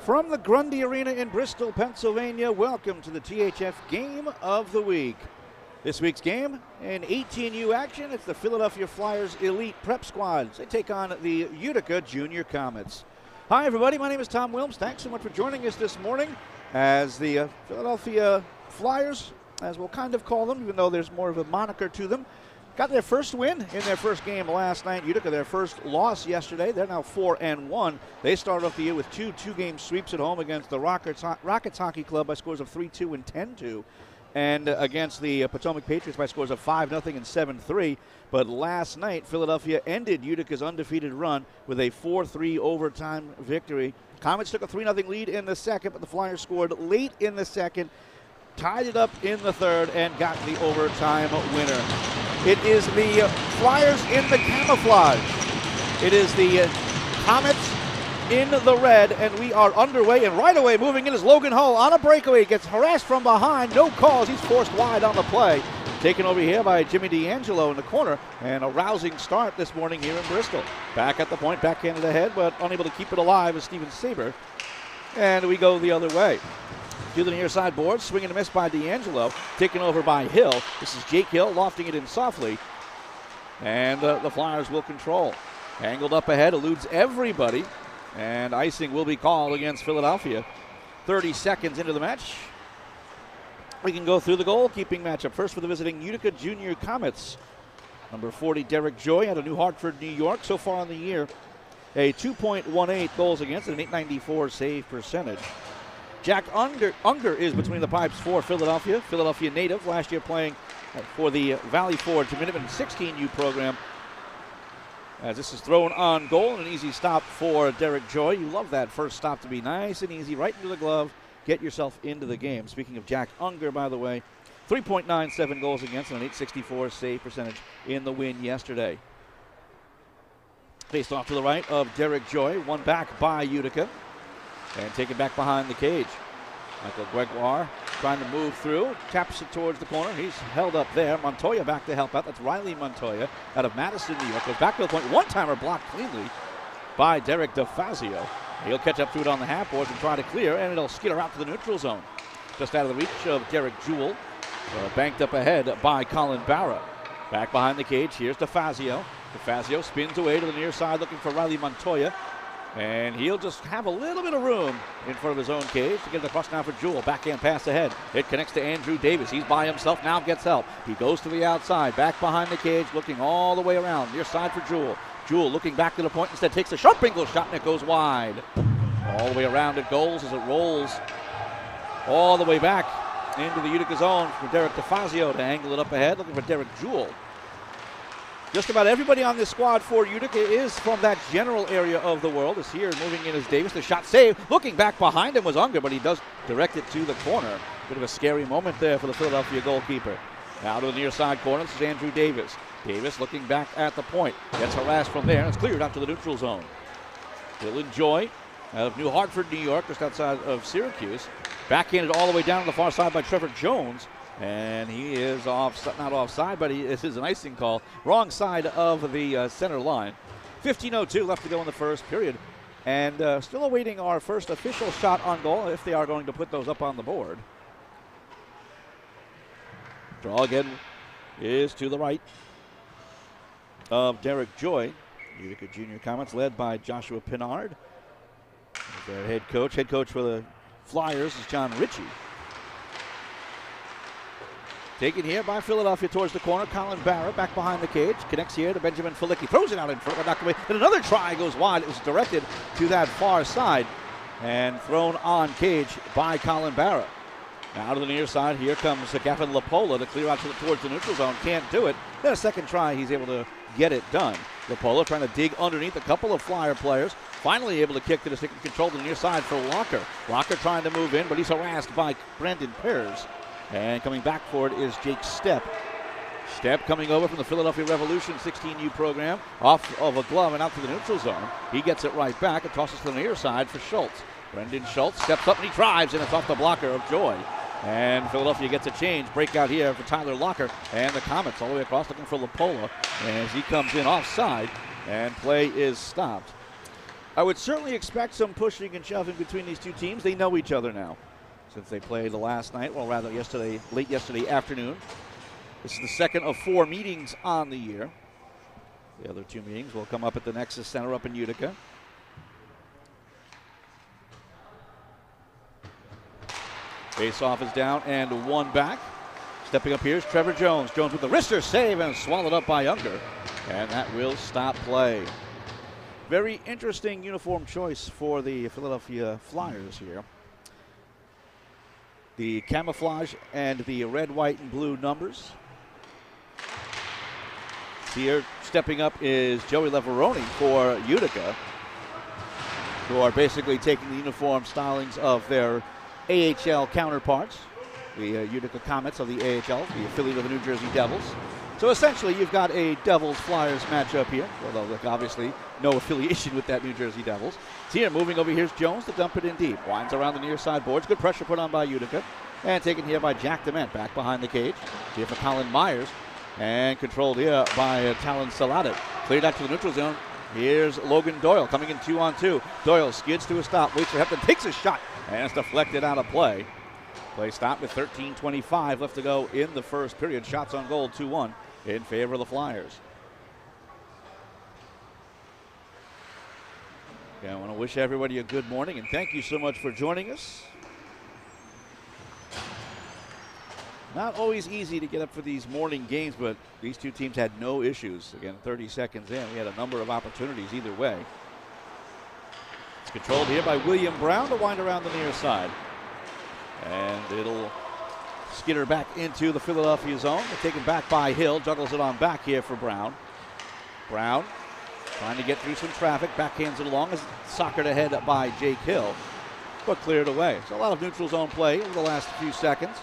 From the Grundy Arena in Bristol, Pennsylvania, welcome to the THF Game of the Week. This week's game, in 18U action, it's the Philadelphia Flyers Elite Prep Squads. They take on the Utica Junior Comets. Hi, everybody. My name is Tom Wilms. Thanks so much for joining us this morning as the Philadelphia Flyers, as we'll kind of call them, even though there's more of a moniker to them, got their first win in their first game last night. Utica, their first loss yesterday. They're now 4-1. They started off the year with two-game sweeps at home against the Rockets Hockey Club by scores of 3-2 and 10-2. And against the Potomac Patriots by scores of 5-0 and 7-3. But last night, Philadelphia ended Utica's undefeated run with a 4-3 overtime victory. Comets took a 3-0 lead in the second, but the Flyers scored late in the second, tied it up in the third, and got the overtime winner. It is the Flyers in the camouflage. It is the Comets in the red, and we are underway. And right away, moving in is Logan Hull on a breakaway. Gets harassed from behind. No calls. He's forced wide on the play. Taken over here by Jimmy D'Angelo in the corner. And a rousing start this morning here in Bristol. Back at the point, backhanded ahead, but unable to keep it alive is Steven Saber. And we go the other way. To the near side board, swing and a miss by D'Angelo, taken over by Hill. This is Jake Hill lofting it in softly, and the Flyers will control. Angled up ahead, eludes everybody, and icing will be called against Philadelphia. 30 seconds into the match. We can go through the goalkeeping matchup. First for the visiting Utica Junior Comets. Number 40, Derek Joy, out of New Hartford, New York. So far in the year, a 2.18 goals against and an 894 save percentage. Jack Unger is between the pipes for Philadelphia. Philadelphia native, last year playing for the Valley Forge Minuteman 16U program. As this is thrown on goal, and an easy stop for Derek Joy. You love that first stop to be nice and easy, right into the glove, get yourself into the game. Speaking of Jack Unger, by the way, 3.97 goals against and an 864 save percentage in the win yesterday. Faced off to the right of Derek Joy, one back by Utica. And taken back behind the cage. Michael Gregoire trying to move through, taps it towards the corner. He's held up there. Montoya back to help out. That's Riley Montoya out of Madison, New York. Goes back to the point. One-timer blocked cleanly by Derek DeFazio. He'll catch up to it on the half boards and try to clear, and it'll skitter out to the neutral zone. Just out of the reach of Derek Jewell. Banked up ahead by Colin Barra. Back behind the cage. Here's DeFazio. DeFazio spins away to the near side looking for Riley Montoya. And he'll just have a little bit of room in front of his own cage to get it across now for Jewell. Backhand pass ahead. It connects to Andrew Davis. He's by himself, now gets help. He goes to the outside, back behind the cage, looking all the way around. Near side for Jewell. Jewell looking back to the point, instead takes a sharp angle shot, and it goes wide. All the way around it goes as it rolls all the way back into the Utica zone for Derek DeFazio to angle it up ahead, looking for Derek Jewell. Just about everybody on this squad for Utica is from that general area of the world. As here moving in is Davis. The shot saved. Looking back behind him was Unger, but he does direct it to the corner. Bit of a scary moment there for the Philadelphia goalkeeper. Now to the near side corner. This is Andrew Davis. Davis looking back at the point. Gets harassed from there. And it's cleared out to the neutral zone. Dylan Joy out of New Hartford, New York, just outside of Syracuse. Backhanded all the way down to the far side by Trevor Jones. And he is not offside, but this is an icing call. Wrong side of the center line. 15:02 left to go in the first period. And still awaiting our first official shot on goal, if they are going to put those up on the board. Draw again is to the right of Derek Joy. Utica Junior Comets led by Joshua Pinard. Their head coach. Head coach for the Flyers is John Ritchie. Taken here by Philadelphia towards the corner. Colin Barra back behind the cage. Connects here to Benjamin Felicki. Throws it out in front, knocked away. Then another try goes wide. It was directed to that far side and thrown on cage by Colin Barra. Now to the near side. Here comes Gavin Lapola to clear out towards the neutral zone. Can't do it. Then a second try. He's able to get it done. Lapola trying to dig underneath a couple of Flyer players. Finally able to kick to the stick and control to the near side for Locker. Locker trying to move in, but he's harassed by Brandon Pears. And coming back for it is Jake Stepp. Stepp coming over from the Philadelphia Revolution 16U program, off of a glove and out to the neutral zone. He gets it right back and tosses to the near side for Schultz. Brendan Schultz steps up and he drives, and it's off the blocker of Joy. And Philadelphia gets a change. Breakout here for Tyler Locker and the Comets all the way across looking for Lapola. As he comes in offside and play is stopped. I would certainly expect some pushing and shoving between these two teams. They know each other now since they played the last night, well, rather late yesterday afternoon. This is the second of 4 meetings on the year. The other 2 meetings will come up at the Nexus Center up in Utica. Face-off is down and 1 back. Stepping up here is Trevor Jones. Jones with the wrister save and swallowed up by Unger. And that will stop play. Very interesting uniform choice for the Philadelphia Flyers here. The camouflage and the red, white, and blue numbers. Here stepping up is Joey Leveroni for Utica, who are basically taking the uniform stylings of their AHL counterparts, the Utica Comets of the AHL, the affiliate of the New Jersey Devils. So essentially you've got a Devils-Flyers matchup here, although look, obviously no affiliation with that New Jersey Devils. Here moving over, here's Jones to dump it in deep. Winds around the near side boards. Good pressure put on by Utica. And taken here by Jack DeMent back behind the cage. Here for Colin Myers. And controlled here by Talon Saladet. Cleared out to the neutral zone. Here's Logan Doyle coming in 2-on-2. Doyle skids to a stop, waits for Hepton, takes a shot, and it's deflected out of play. Play stopped with 13:25 left to go in the first period. Shots on goal 2-1 in favor of the Flyers. Okay, I want to wish everybody a good morning and thank you so much for joining us. Not always easy to get up for these morning games, but these two teams had no issues. Again, 30 seconds in, we had a number of opportunities either way. It's controlled here by William Brown to wind around the near side. And it'll skitter back into the Philadelphia zone. Taken back by Hill, juggles it on back here for Brown. Brown trying to get through some traffic, backhands it along, as soccered ahead by Jake Hill, but cleared away. So a lot of neutral zone play over the last few seconds.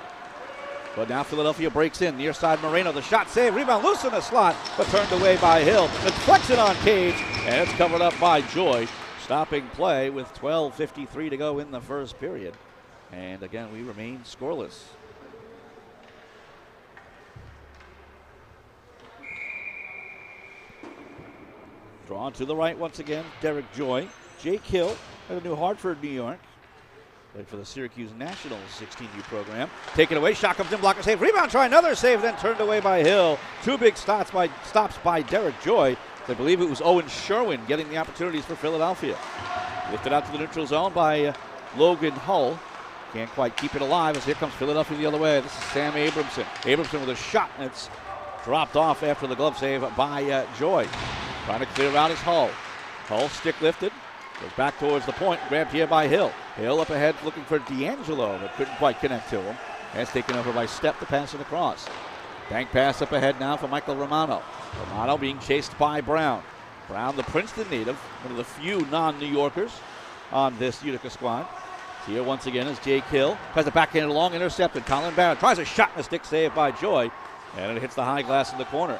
But now Philadelphia breaks in. Near side Moreno, the shot save, rebound loose in the slot, but turned away by Hill. Deflects it on Cage, and it's covered up by Joy. Stopping play with 12:53 to go in the first period. And again, we remain scoreless. Drawn to the right once again, Derek Joy. Jake Hill out of New Hartford, New York. Played for the Syracuse Nationals 16U program. Taken away, shot comes in, blocker save, rebound, try another save, then turned away by Hill. 2 big stops by Derek Joy. I believe it was Owen Sherwin getting the opportunities for Philadelphia. Lifted out to the neutral zone by Logan Hull. Can't quite keep it alive as here comes Philadelphia the other way. This is Sam Abramson. Abramson with a shot, and it's dropped off after the glove save by Joy. Trying to clear out his Hull. Hull stick lifted. Goes back towards the point, grabbed here by Hill. Hill up ahead looking for D'Angelo, but couldn't quite connect to him. That's taken over by Stepp to pass it across. Bank pass up ahead now for Michael Romano. Romano being chased by Brown. Brown, the Princeton native, one of the few non-New Yorkers on this Utica squad. Here once again is Jake Hill. Tries to backhand it along, intercepted. Colin Barrett tries a shot and a stick save by Joy. And it hits the high glass in the corner.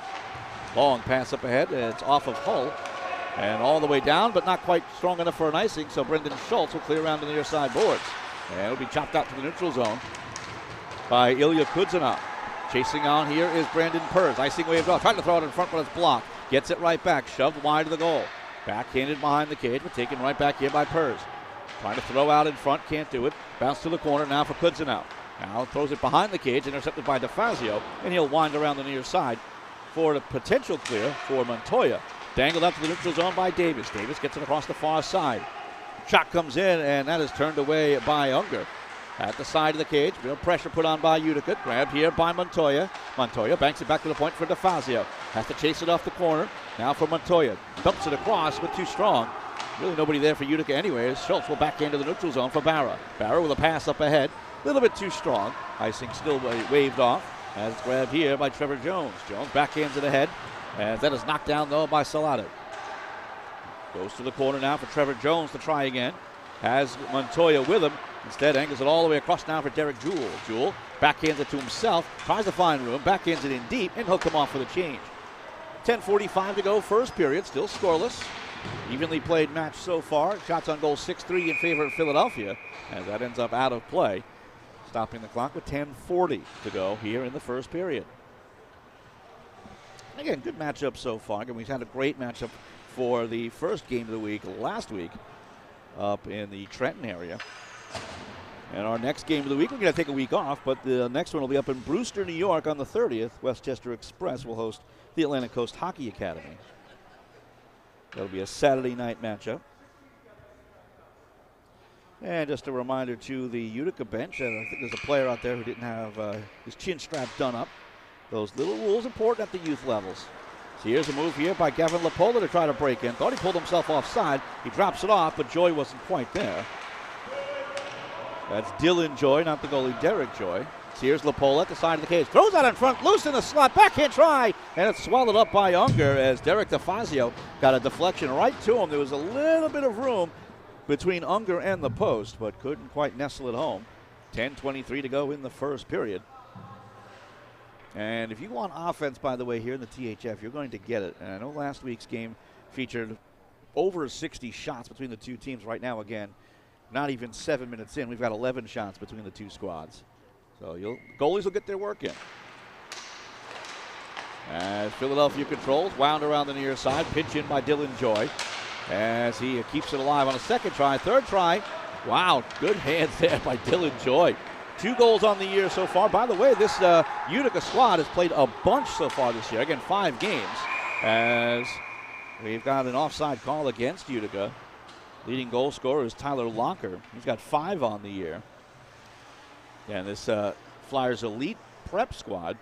Long pass up ahead, and it's off of Hull. And all the way down, but not quite strong enough for an icing, so Brendan Schultz will clear around the near side boards. And it'll be chopped out to the neutral zone by Ilya Kuzanov. Chasing on here is Brandon Purz. Icing waved off, trying to throw it in front, but it's blocked. Gets it right back, shoved wide of the goal. Backhanded behind the cage, but taken right back here by Purz. Trying to throw out in front, can't do it. Bounce to the corner now for Kuzanov. Now throws it behind the cage, intercepted by DeFazio, and he'll wind around the near side for the potential clear for Montoya. Dangled out to the neutral zone by Davis. Davis gets it across the far side. Shot comes in, and that is turned away by Unger. At the side of the cage, real pressure put on by Utica. Grabbed here by Montoya. Montoya banks it back to the point for DeFazio. Has to chase it off the corner. Now for Montoya. Dumps it across, but too strong. Really nobody there for Utica anyways. Schultz will back into the neutral zone for Barra. Barra with a pass up ahead. A little bit too strong. Icing still waved off. As it's grabbed here by Trevor Jones. Jones backhands it ahead. As that is knocked down, though, by Salado. Goes to the corner now for Trevor Jones to try again. Has Montoya with him. Instead, angles it all the way across now for Derek Jewell. Jewell backhands it to himself. Tries to find room. Backhands it in deep. And he'll come off for the change. 10:45 to go. First period. Still scoreless. Evenly played match so far. Shots on goal 6-3 in favor of Philadelphia. As that ends up out of play. Stopping the clock with 10:40 to go here in the first period. Again, good matchup so far. Again, we've had a great matchup for the first game of the week last week up in the Trenton area. And our next game of the week, we're going to take a week off, but the next one will be up in Brewster, New York on the 30th. Westchester Express will host the Atlantic Coast Hockey Academy. That'll be a Saturday night matchup. And just a reminder to the Utica bench, I think there's a player out there who didn't have his chin strap done up. Those little rules important at the youth levels. So here's a move here by Gavin Lapola to try to break in. Thought he pulled himself offside. He drops it off, but Joy wasn't quite there. That's Dylan Joy, not the goalie Derek Joy. So here's Lapola at the side of the cage. Throws out in front, loose in the slot, backhand try, and it's swallowed up by Unger as Derek DeFazio got a deflection right to him. There was a little bit of room between Unger and the post, but couldn't quite nestle it home. 10:23 to go in the first period. And if you want offense, by the way, here in the THF, you're going to get it. And I know last week's game featured over 60 shots between the two teams. Right now, again, not even 7 minutes in, we've got 11 shots between the two squads. So goalies will get their work in. As Philadelphia controls, wound around the near side, pinch in by Dylan Joy as he keeps it alive on a second try. Third try, wow, good hands there by Dylan Joy. 2 goals on the year so far. By the way, this Utica squad has played a bunch so far this year. Again, 5 games as we've got an offside call against Utica. Leading goal scorer is Tyler Locker. He's got 5 on the year. And this Flyers elite prep squad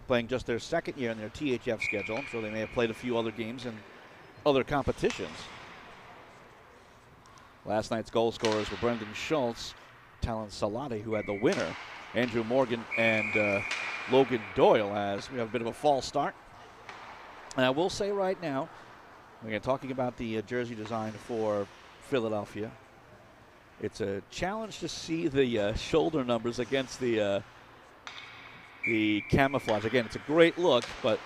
playing just their second year in their THF schedule, so they may have played a few other games in other competitions. Last night's goal scorers were Brendan Schultz, Talon Salati, who had the winner, Andrew Morgan, and Logan Doyle, as we have a bit of a false start. And I will say right now, again, talking about the jersey design for Philadelphia, it's a challenge to see the shoulder numbers against the camouflage. Again, it's a great look, but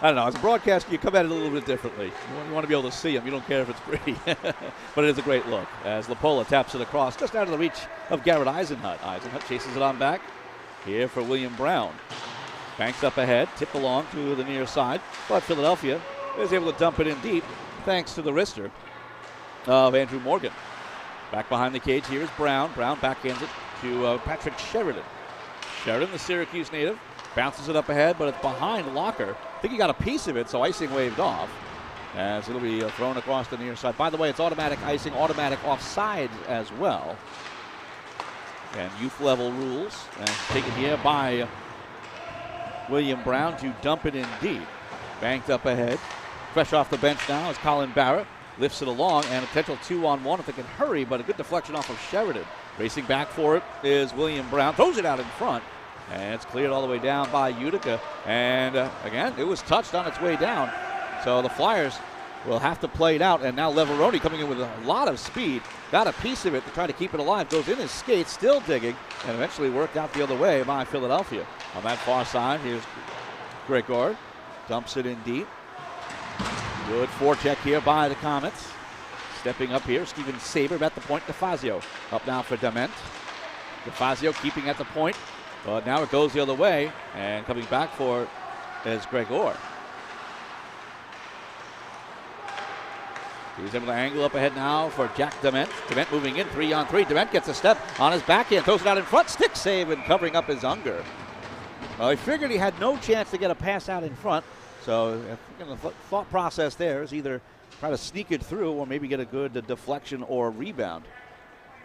I don't know. As a broadcaster, you come at it a little bit differently. You want to be able to see them. You don't care if it's pretty. But it is a great look as Lapola taps it across just out of the reach of Garrett Eisenhut. Eisenhut chases it on back here for William Brown. Banks up ahead, tip along to the near side, but Philadelphia is able to dump it in deep thanks to the wrister of Andrew Morgan. Back behind the cage here is Brown. Brown backhands it to Patrick Sheridan. Sheridan, the Syracuse native, bounces it up ahead, but it's behind Locker. I think he got a piece of it, so icing waved off as it'll be thrown across the near side. By the way, it's automatic icing, automatic offside as well. And youth level rules. And taken here by William Brown to dump it in deep. Banked up ahead. Fresh off the bench now is Colin Barrett. Lifts it along, and a potential 2-on-1 if they can hurry, but a good deflection off of Sheridan. Racing back for it is William Brown. Throws it out in front, and it's cleared all the way down by Utica. And again, it was touched on its way down. So the Flyers will have to play it out, and now Leveroni coming in with a lot of speed. Got a piece of it to try to keep it alive. Goes in his skates, still digging, and eventually worked out the other way by Philadelphia. On that far side, here's Gregor. Dumps it in deep. Good forecheck here by the Comets. Stepping up here, Steven Saber at the point. DeFazio up now for Dement. DeFazio keeping at the point, but now it goes the other way, and coming back for it is Gregor. He's able to angle up ahead now for Jack Dement. Dement moving in 3-on-3. Dement gets a step on his backhand, throws it out in front. Stick save and covering up his Unger. Well, he figured he had no chance to get a pass out in front. So the thought process there is either try to sneak it through or maybe get a good deflection or rebound.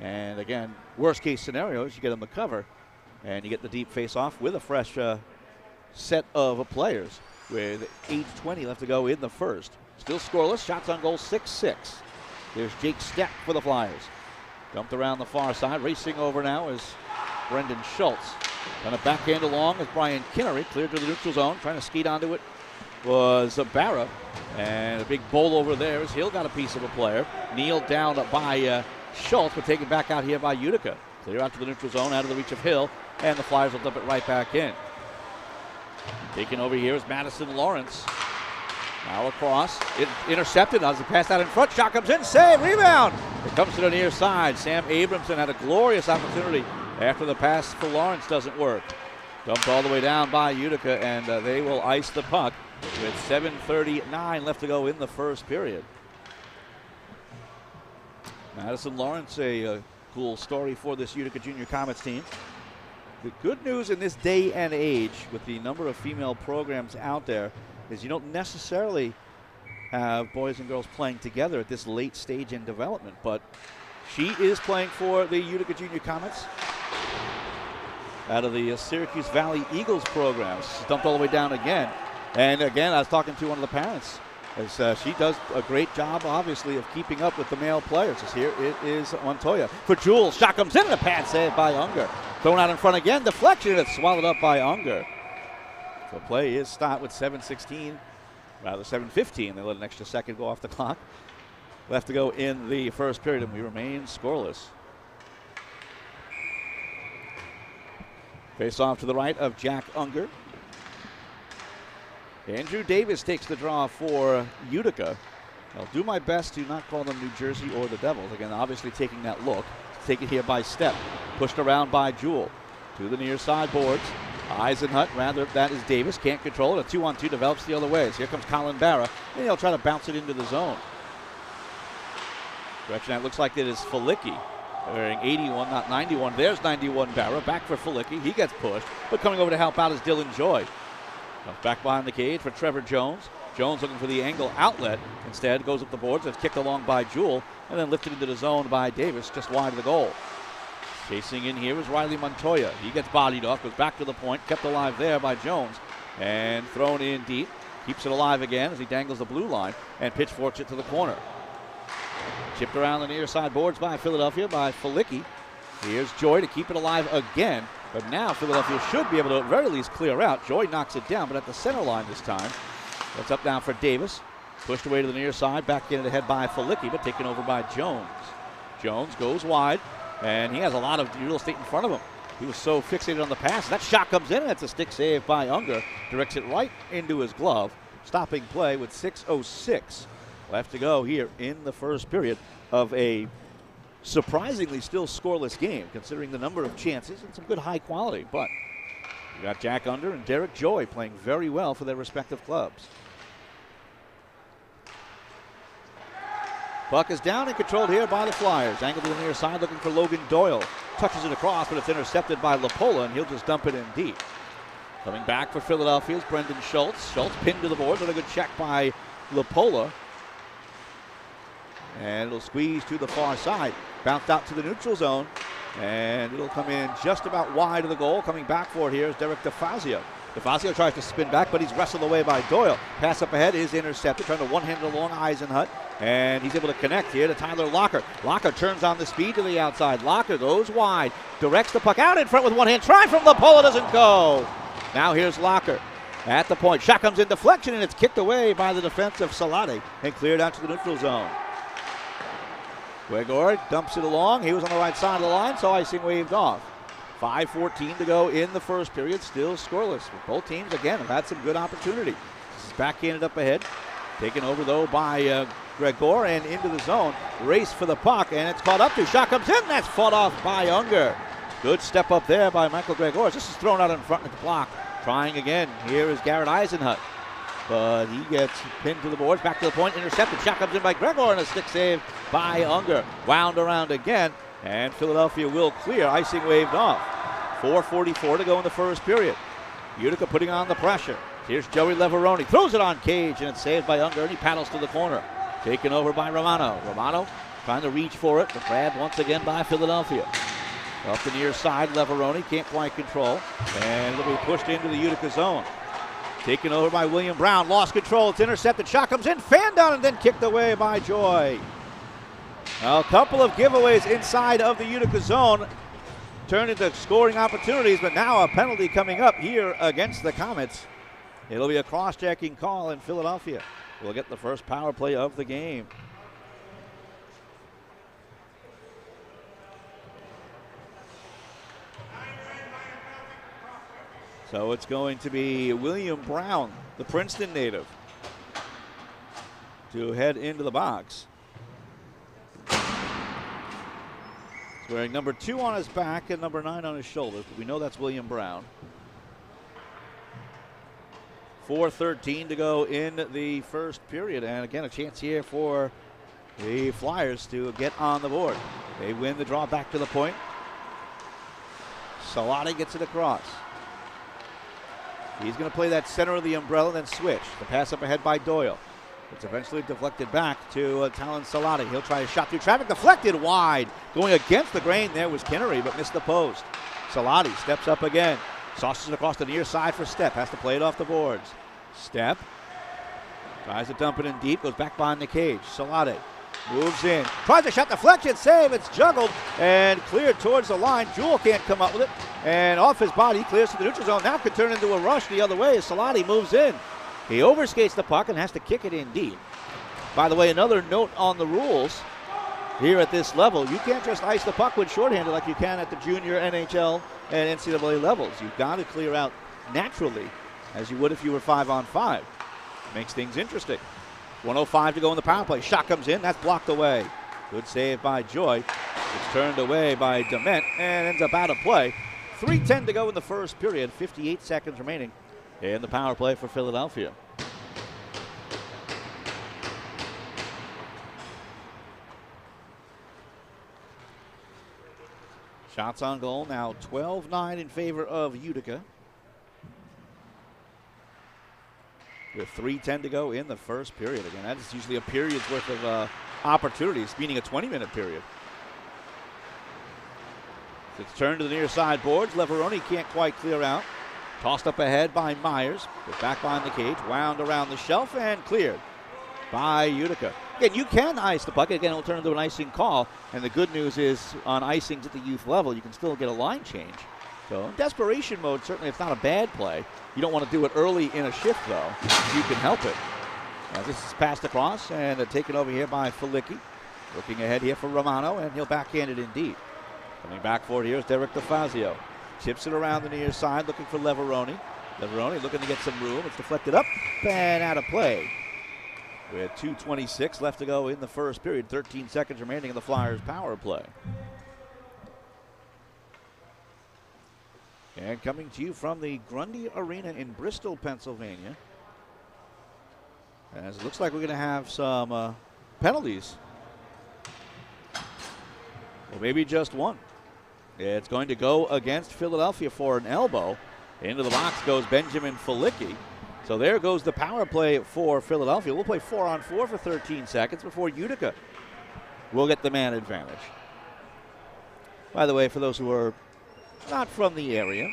And again, worst case scenario is you get him the cover and you get the deep face off with a fresh set of players with 8:20 left to go in the first. Still scoreless, shots on goal 6-6. There's Jake Stepp for the Flyers. Dumped around the far side, racing over now is Brendan Schultz. And a backhand along with Brian Kinnery, cleared to the neutral zone, trying to skate onto it was Barra, and a big bowl over there as Hill got a piece of a player. Kneeled down by Schultz, but taken back out here by Utica. Clear out to the neutral zone, out of the reach of Hill, and the Flyers will dump it right back in. Taken over here is Madison Lawrence. Now across, intercepted as the pass out in front. Shot comes in, save, rebound. It comes to the near side. Sam Abramson had a glorious opportunity after the pass for Lawrence doesn't work. Dumped all the way down by Utica, and they will ice the puck with 7:39 left to go in the first period. Madison Lawrence, a cool story for this Utica Junior Comets team. The good news in this day and age with the number of female programs out there is you don't necessarily have boys and girls playing together at this late stage in development, but she is playing for the Utica Junior Comets out of the Syracuse Valley Eagles program. She's dumped all the way down again. And again, I was talking to one of the parents as she does a great job, obviously, of keeping up with the male players. As here it is Montoya for Jewel. Shot comes in and a pad save by Unger. Thrown out in front again, deflection, and it's swallowed up by Unger. So play is stopped with 7:16, rather 7:15. They let an extra second go off the clock. Left to go in the first period, and we remain scoreless. Face off to the right of Jack Unger. Andrew Davis takes the draw for Utica. I'll do my best to not call them New Jersey or the Devils. Again, obviously taking that look. Taken here by Stepp. Pushed around by Jewell. To the near side boards. Eisenhut, rather, that is Davis. Can't control it. A 2-on-2 develops the other way. So here comes Colin Barra. And he'll try to bounce it into the zone. Direction that looks like it is Felicki. Wearing 81, not 91. There's 91 Barra. Back for Felicki. He gets pushed. But coming over to help out is Dylan Joy. Comes back behind the cage for Trevor Jones. Jones looking for the angle outlet. Instead, goes up the boards. It's kicked along by Jewell. And then lifted into the zone by Davis, just wide of the goal. Chasing in here is Riley Montoya. He gets bodied off, goes back to the point. Kept alive there by Jones. And thrown in deep. Keeps it alive again as he dangles the blue line. And pitchforks it to the corner. Chipped around the near side boards by Philadelphia by Felicki. Here's Joy to keep it alive again. But now Philadelphia should be able to at very least clear out. Joy knocks it down, but at the center line this time. That's up now for Davis. Pushed away to the near side. Back in ahead by Felicki, but taken over by Jones. Jones goes wide, and he has a lot of real estate in front of him. He was so fixated on the pass. That shot comes in, and it's a stick save by Unger. Directs it right into his glove. Stopping play with 6:06 left to go here in the first period of a surprisingly still scoreless game, considering the number of chances and some good high quality. But you got Jack Unger and Derek Joy playing very well for their respective clubs. Puck is down and controlled here by the Flyers. Angled to the near side looking for Logan Doyle. Touches it across, but it's intercepted by Lapola, and he'll just dump it in deep. Coming back for Philadelphia is Brendan Schultz. Schultz pinned to the boards with a good check by Lapola. And it'll squeeze to the far side. Bounced out to the neutral zone. And it'll come in just about wide of the goal. Coming back for it here is Derek DeFazio. DeFazio tries to spin back, but he's wrestled away by Doyle. Pass up ahead is intercepted. Trying to one-hand it along Eisenhut. And he's able to connect here to Tyler Locker. Locker turns on the speed to the outside. Locker goes wide. Directs the puck out in front with one hand. Try from Lapola, doesn't go. Now here's Locker at the point. Shot comes in deflection, and it's kicked away by the defense of Salate and cleared out to the neutral zone. Gregor dumps it along. He was on the right side of the line, so icing waved off. 5:14 to go in the first period, still scoreless. Both teams, again, have had some good opportunity. This is backhanded up ahead. Taken over, though, by Gregor and into the zone. Race for the puck, and it's caught up to. Shot comes in. That's fought off by Unger. Good step up there by Michael Gregor. This is thrown out in front of the block. Trying again. Here is Garrett Eisenhut. But he gets pinned to the boards. Back to the point. Intercepted. Shot comes in by Gregor, and a stick save by Unger. Wound around again. And Philadelphia will clear. Icing waved off. 4:44 to go in the first period. Utica putting on the pressure. Here's Joey Leveroni. Throws it on Cage, and it's saved by Unger, and he paddles to the corner. Taken over by Romano. Romano trying to reach for it, but grabbed once again by Philadelphia. Up the near side, Leveroni can't quite control, and it'll be pushed into the Utica zone. Taken over by William Brown. Lost control. It's intercepted. Shot comes in. Fanned down and then kicked away by Joy. Now, a couple of giveaways inside of the Utica zone turned into scoring opportunities, but now a penalty coming up here against the Comets. It'll be a cross-checking call in Philadelphia. We'll get the first power play of the game. So it's going to be William Brown, the Princeton native, to head into the box. He's wearing number 2 on his back and number 9 on his shoulders, but we know that's William Brown. 4:13 to go in the first period. And again, a chance here for the Flyers to get on the board. They win the draw back to the point. Salati gets it across. He's going to play that center of the umbrella, then switch. The pass up ahead by Doyle. It's eventually deflected back to Talon Salati. He'll try a shot through traffic, deflected wide. Going against the grain there was Kinnery, but missed the post. Salati steps up again. Sauces it across the near side for Stepp. Has to play it off the boards. Stepp tries to dump it in deep, goes back behind the cage. Salati moves in, tries a shot, deflection, save. It's juggled and cleared towards the line. Jewell can't come up with it. And off his body, clears to the neutral zone. Now could turn into a rush the other way as Salati moves in. He overskates the puck and has to kick it in deep. By the way, another note on the rules here at this level, you can't just ice the puck when shorthanded like you can at the junior, NHL, and NCAA levels. You've got to clear out naturally as you would if you were 5-on-5. Makes things interesting. 1:05 to go in the power play. Shot comes in, that's blocked away. Good save by Joy. It's turned away by Dement and ends up out of play. 3:10 to go in the first period, 58 seconds remaining in the power play for Philadelphia. Shots on goal now 12-9 in favor of Utica. With 3:10 to go in the first period. Again, that is usually a period's worth of opportunities, meaning a 20-minute period. It's turned to the near side boards. Leveroni can't quite clear out. Tossed up ahead by Myers. Goes back behind the cage, wound around the shelf, and cleared by Utica. Again, you can ice the puck. Again, it'll turn into an icing call. And the good news is on icings at the youth level, you can still get a line change. So in desperation mode, certainly it's not a bad play. You don't want to do it early in a shift, though. You can help it. This is passed across and taken over here by Felicki. Looking ahead here for Romano, and he'll backhand it in deep. Coming back for it here is Derek DeFazio. Chips it around the near side, looking for Leveroni. Leveroni looking to get some room. It's deflected up and out of play. With 2:26 left to go in the first period. 13 seconds remaining in the Flyers' power play. And coming to you from the Grundy Arena in Bristol, Pennsylvania. As it looks like we're going to have some penalties. Well, maybe just one. It's going to go against Philadelphia for an elbow. Into the box goes Benjamin Felicki. So there goes the power play for Philadelphia. We'll play 4-on-4 for 13 seconds before Utica will get the man advantage. By the way, for those who are not from the area,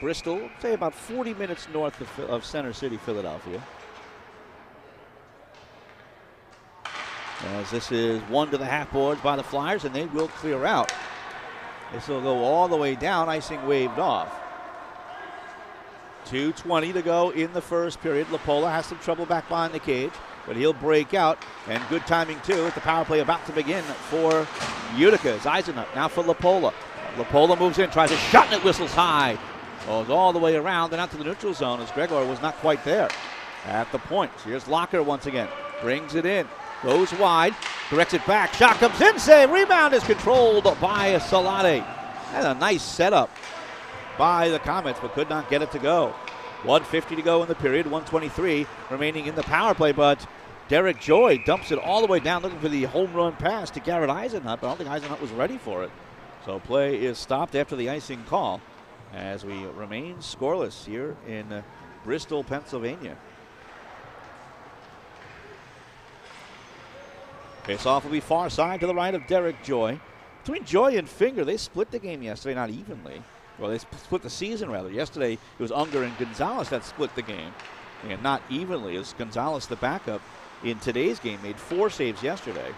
Bristol, say about 40 minutes north of Center City, Philadelphia. As this is one to the half boards by the Flyers, and they will clear out. This will go all the way down, icing waved off. 2:20 to go in the first period. Lapola has some trouble back behind the cage, but he'll break out, and good timing too with the power play about to begin for Utica. It's Eisenhut now for Lapola. Lapola moves in, tries a shot, and it whistles high. Goes all the way around and out to the neutral zone as Gregor was not quite there at the point. Here's Locker once again. Brings it in. Goes wide. Directs it back. Shot comes in. Save. Rebound is controlled by Salati. That's a nice setup by the Comets, but could not get it to go. 1:50 to go in the period. 1:23 remaining in the power play, but Derek Joy dumps it all the way down looking for the home run pass to Garrett Eisenhut, but I don't think Eisenhut was ready for it. So play is stopped after the icing call as we remain scoreless here in Bristol, Pennsylvania. Face-off will be far side to the right of Derek Joy. Between Joy and Finger, they split the game yesterday, not evenly. Well, they split the season, rather. Yesterday, it was Unger and Gonzalez that split the game, and not evenly. It was Gonzalez, the backup, in today's game. Made 4 saves yesterday.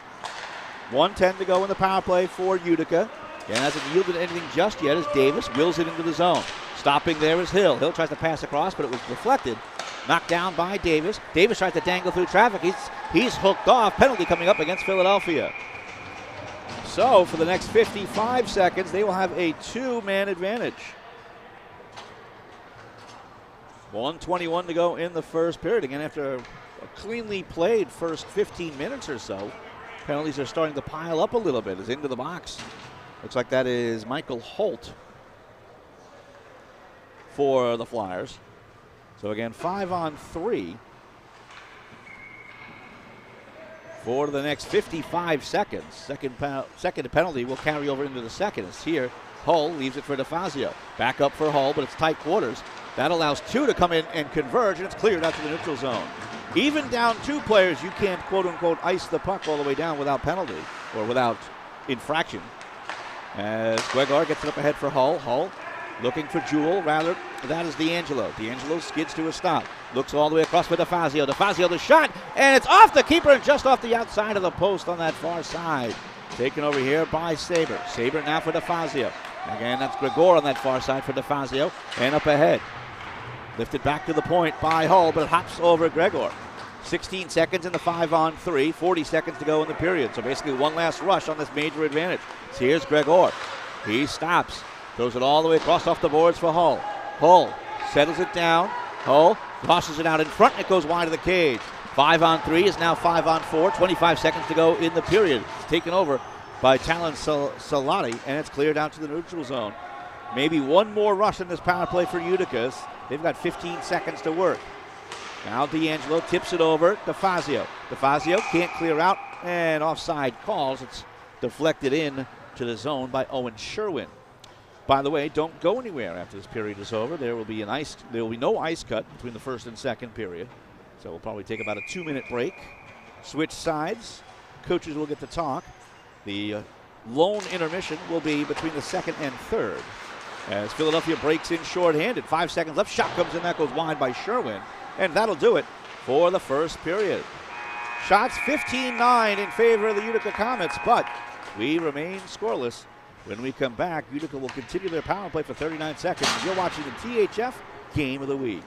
1:10 to go in the power play for Utica. And hasn't yielded anything just yet as Davis wheels it into the zone. Stopping there is Hill. Hill tries to pass across, but it was deflected. Knocked down by Davis. Davis tries to dangle through traffic. He's hooked off. Penalty coming up against Philadelphia. So for the next 55 seconds, they will have a 2-man advantage. 1:21 to go in the first period. Again, after a cleanly played first 15 minutes or so, penalties are starting to pile up a little bit as into the box. Looks like that is Michael Holt for the Flyers. So again, 5-on-3 for the next 55 seconds. Second penalty will carry over into the second. It's here. Hull leaves it for DeFazio. Back up for Hull, but it's tight quarters. That allows two to come in and converge, and it's cleared out to the neutral zone. Even down two players, you can't quote-unquote ice the puck all the way down without penalty or without infraction. As Gregor gets it up ahead for Hull. Hull looking for Jewell, rather, that is D'Angelo. D'Angelo skids to a stop. Looks all the way across for DeFazio. DeFazio the shot, and it's off the keeper and just off the outside of the post on that far side. Taken over here by Saber. Saber now for DeFazio. Again, that's Gregor on that far side for DeFazio, and up ahead. Lifted back to the point by Hull, but it hops over Gregor. 16 seconds in the 5-on-3, 40 seconds to go in the period. So basically one last rush on this major advantage. So here's Gregor. He stops. Throws it all the way across off the boards for Hull. Hull settles it down. Hull tosses it out in front, and it goes wide of the cage. 5-on-3 is now 5-on-4. 25 seconds to go in the period. It's taken over by Talon Salati, and it's cleared out to the neutral zone. Maybe one more rush in this power play for Utica. They've got 15 seconds to work. Now D'Angelo tips it over to DeFazio. DeFazio can't clear out, and offside calls. It's deflected in to the zone by Owen Sherwin. By the way, don't go anywhere after this period is over. There will be no ice cut between the first and second period. So we'll probably take about a 2-minute break. Switch sides. Coaches will get to talk. The lone intermission will be between the second and third. As Philadelphia breaks in shorthanded. 5 seconds left. Shot comes in. That goes wide by Sherwin. And that'll do it for the first period. Shots 15-9 in favor of the Utica Comets, but we remain scoreless. When we come back, Utica will continue their power play for 39 seconds. You're watching the THF Game of the Week.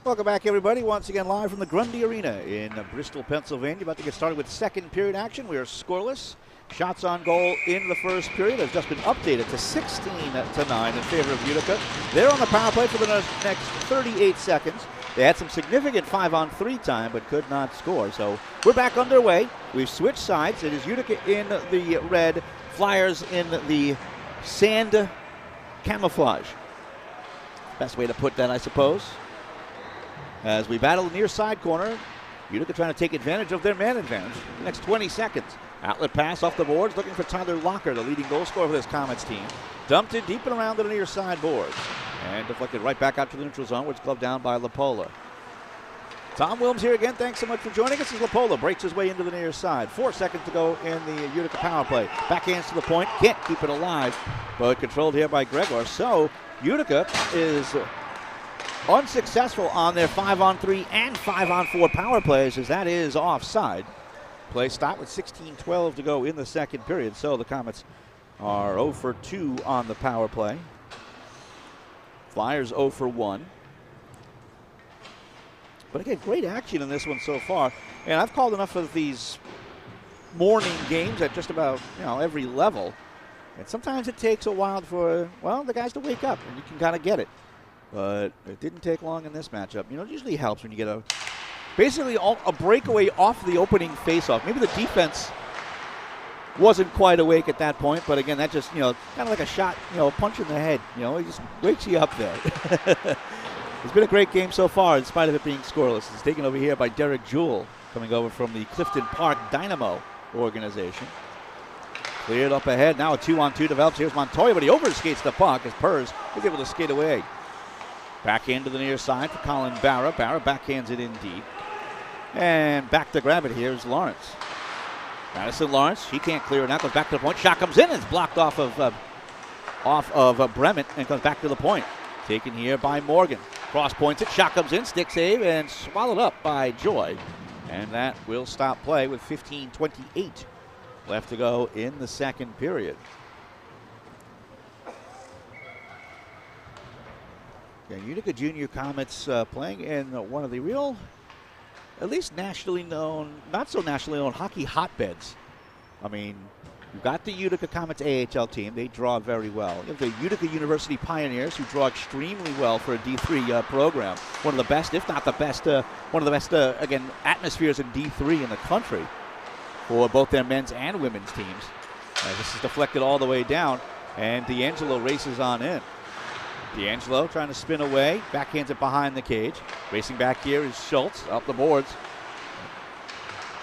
Welcome back, everybody. Once again, live from the Grundy Arena in Bristol, Pennsylvania. About to get started with second period action. We are scoreless. Shots on goal in the first period has just been updated to 16-9 in favor of Utica. They're on the power play for the next 38 seconds. They had some significant 5-on-3 time, but could not score. So we're back underway. We've switched sides. It is Utica in the red, Flyers in the sand camouflage. Best way to put that, I suppose. As we battle the near side corner, Utica trying to take advantage of their man advantage. The next 20 seconds. Outlet pass off the boards, looking for Tyler Locker, the leading goal scorer for this Comets team. Dumped it deep and around the near side boards. And deflected right back out to the neutral zone, where it's gloved down by Lapola. Tom Wilms here again. Thanks so much for joining us as Lapola breaks his way into the near side. 4 seconds to go in the Utica power play. Backhands to the point. Can't keep it alive, but controlled here by Gregor. So Utica is unsuccessful on their 5-on-3 and 5-on-4 power plays, as that is offside. Play stop with 16:12 to go in the second period, so the Comets are 0 for 2 on the power play. Flyers 0 for 1. But again, great action in this one so far. And I've called enough of these morning games at just about every level. And sometimes it takes a while for, the guys to wake up, and you can kind of get it. But it didn't take long in this matchup. It usually helps when you get basically a breakaway off the opening faceoff. Maybe the defense wasn't quite awake at that point, but again, that just, kind of like a shot, punch in the head. It just wakes you up there. It's been a great game so far, in spite of it being scoreless. It's taken over here by Derek Jewell, coming over from the Clifton Park Dynamo organization. Cleared up ahead. Now a 2-on-2 develops. Here's Montoya, but he overskates the puck as Purrs is able to skate away. Backhand to the near side for Colin Barra. Barra backhands it in deep. And back to grab it here is Lawrence. Madison Lawrence, he can't clear it now. Goes back to the point. Shot comes in and it's blocked off of Bremen and comes back to the point. Taken here by Morgan. Cross points it. Shot comes in. Stick save and swallowed up by Joy. And that will stop play with 15:28 left to go in the second period. And Utica Junior Comets playing in one of the real, at least nationally known, not so nationally known hockey hotbeds. I mean, you've got the Utica Comets AHL team. They draw very well. You have the Utica University Pioneers, who draw extremely well for a D3 program. One of the best, if not the best, one of the best, again, atmospheres in D3 in the country for both their men's and women's teams. This is deflected all the way down, and D'Angelo races on in. D'Angelo trying to spin away, backhands it behind the cage. Racing back here is Schultz, up the boards.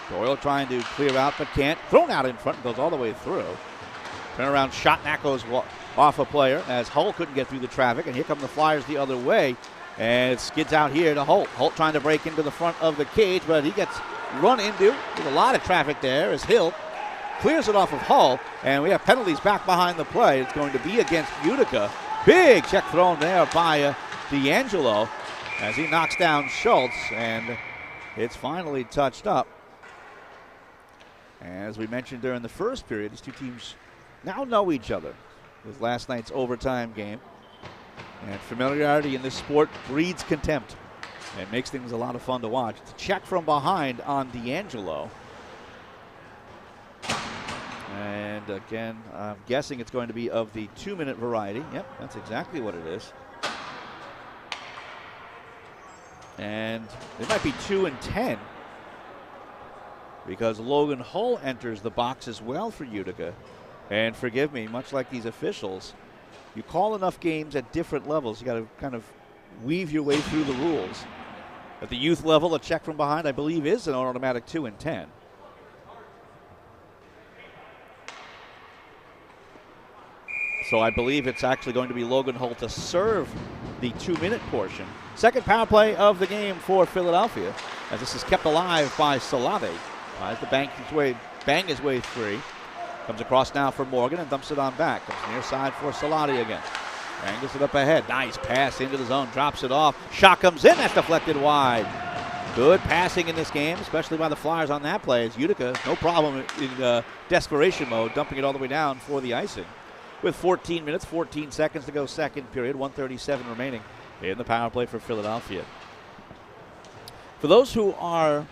Doyle trying to clear out, but can't. Thrown out in front, goes all the way through. Turnaround shot, and that goes off a player as Hull couldn't get through the traffic, and here come the Flyers the other way, and it skids out here to Holt. Holt trying to break into the front of the cage, but he gets run into. There's a lot of traffic there as Hill clears it off of Hull, and we have penalties back behind the play. It's going to be against Utica. Big check thrown there by D'Angelo as he knocks down Schultz, and it's finally touched up. As we mentioned during the first period, these two teams now know each other with last night's overtime game. And familiarity in this sport breeds contempt and makes things a lot of fun to watch. It's a check from behind on D'Angelo. And again, I'm guessing it's going to be of the 2-minute variety. Yep, that's exactly what it is. And it might be 2 and 10 because Logan Hull enters the box as well for Utica. And forgive me, much like these officials, you call enough games at different levels, you got to kind of weave your way through the rules. At the youth level, a check from behind, I believe, is an automatic 2 and 10. So I believe it's actually going to be Logan Hull to serve the 2-minute portion. Second power play of the game for Philadelphia, as this is kept alive by Salave. Tries to bang his way free. Comes across now for Morgan and dumps it on back. Comes near side for Salati again. Angles it up ahead. Nice pass into the zone. Drops it off. Shot comes in. That's deflected wide. Good passing in this game, especially by the Flyers on that play. As Utica, no problem in desperation mode, dumping it all the way down for the icing. With 14 minutes, 14 seconds to go second period, 1:37 remaining in the power play for Philadelphia. For those who are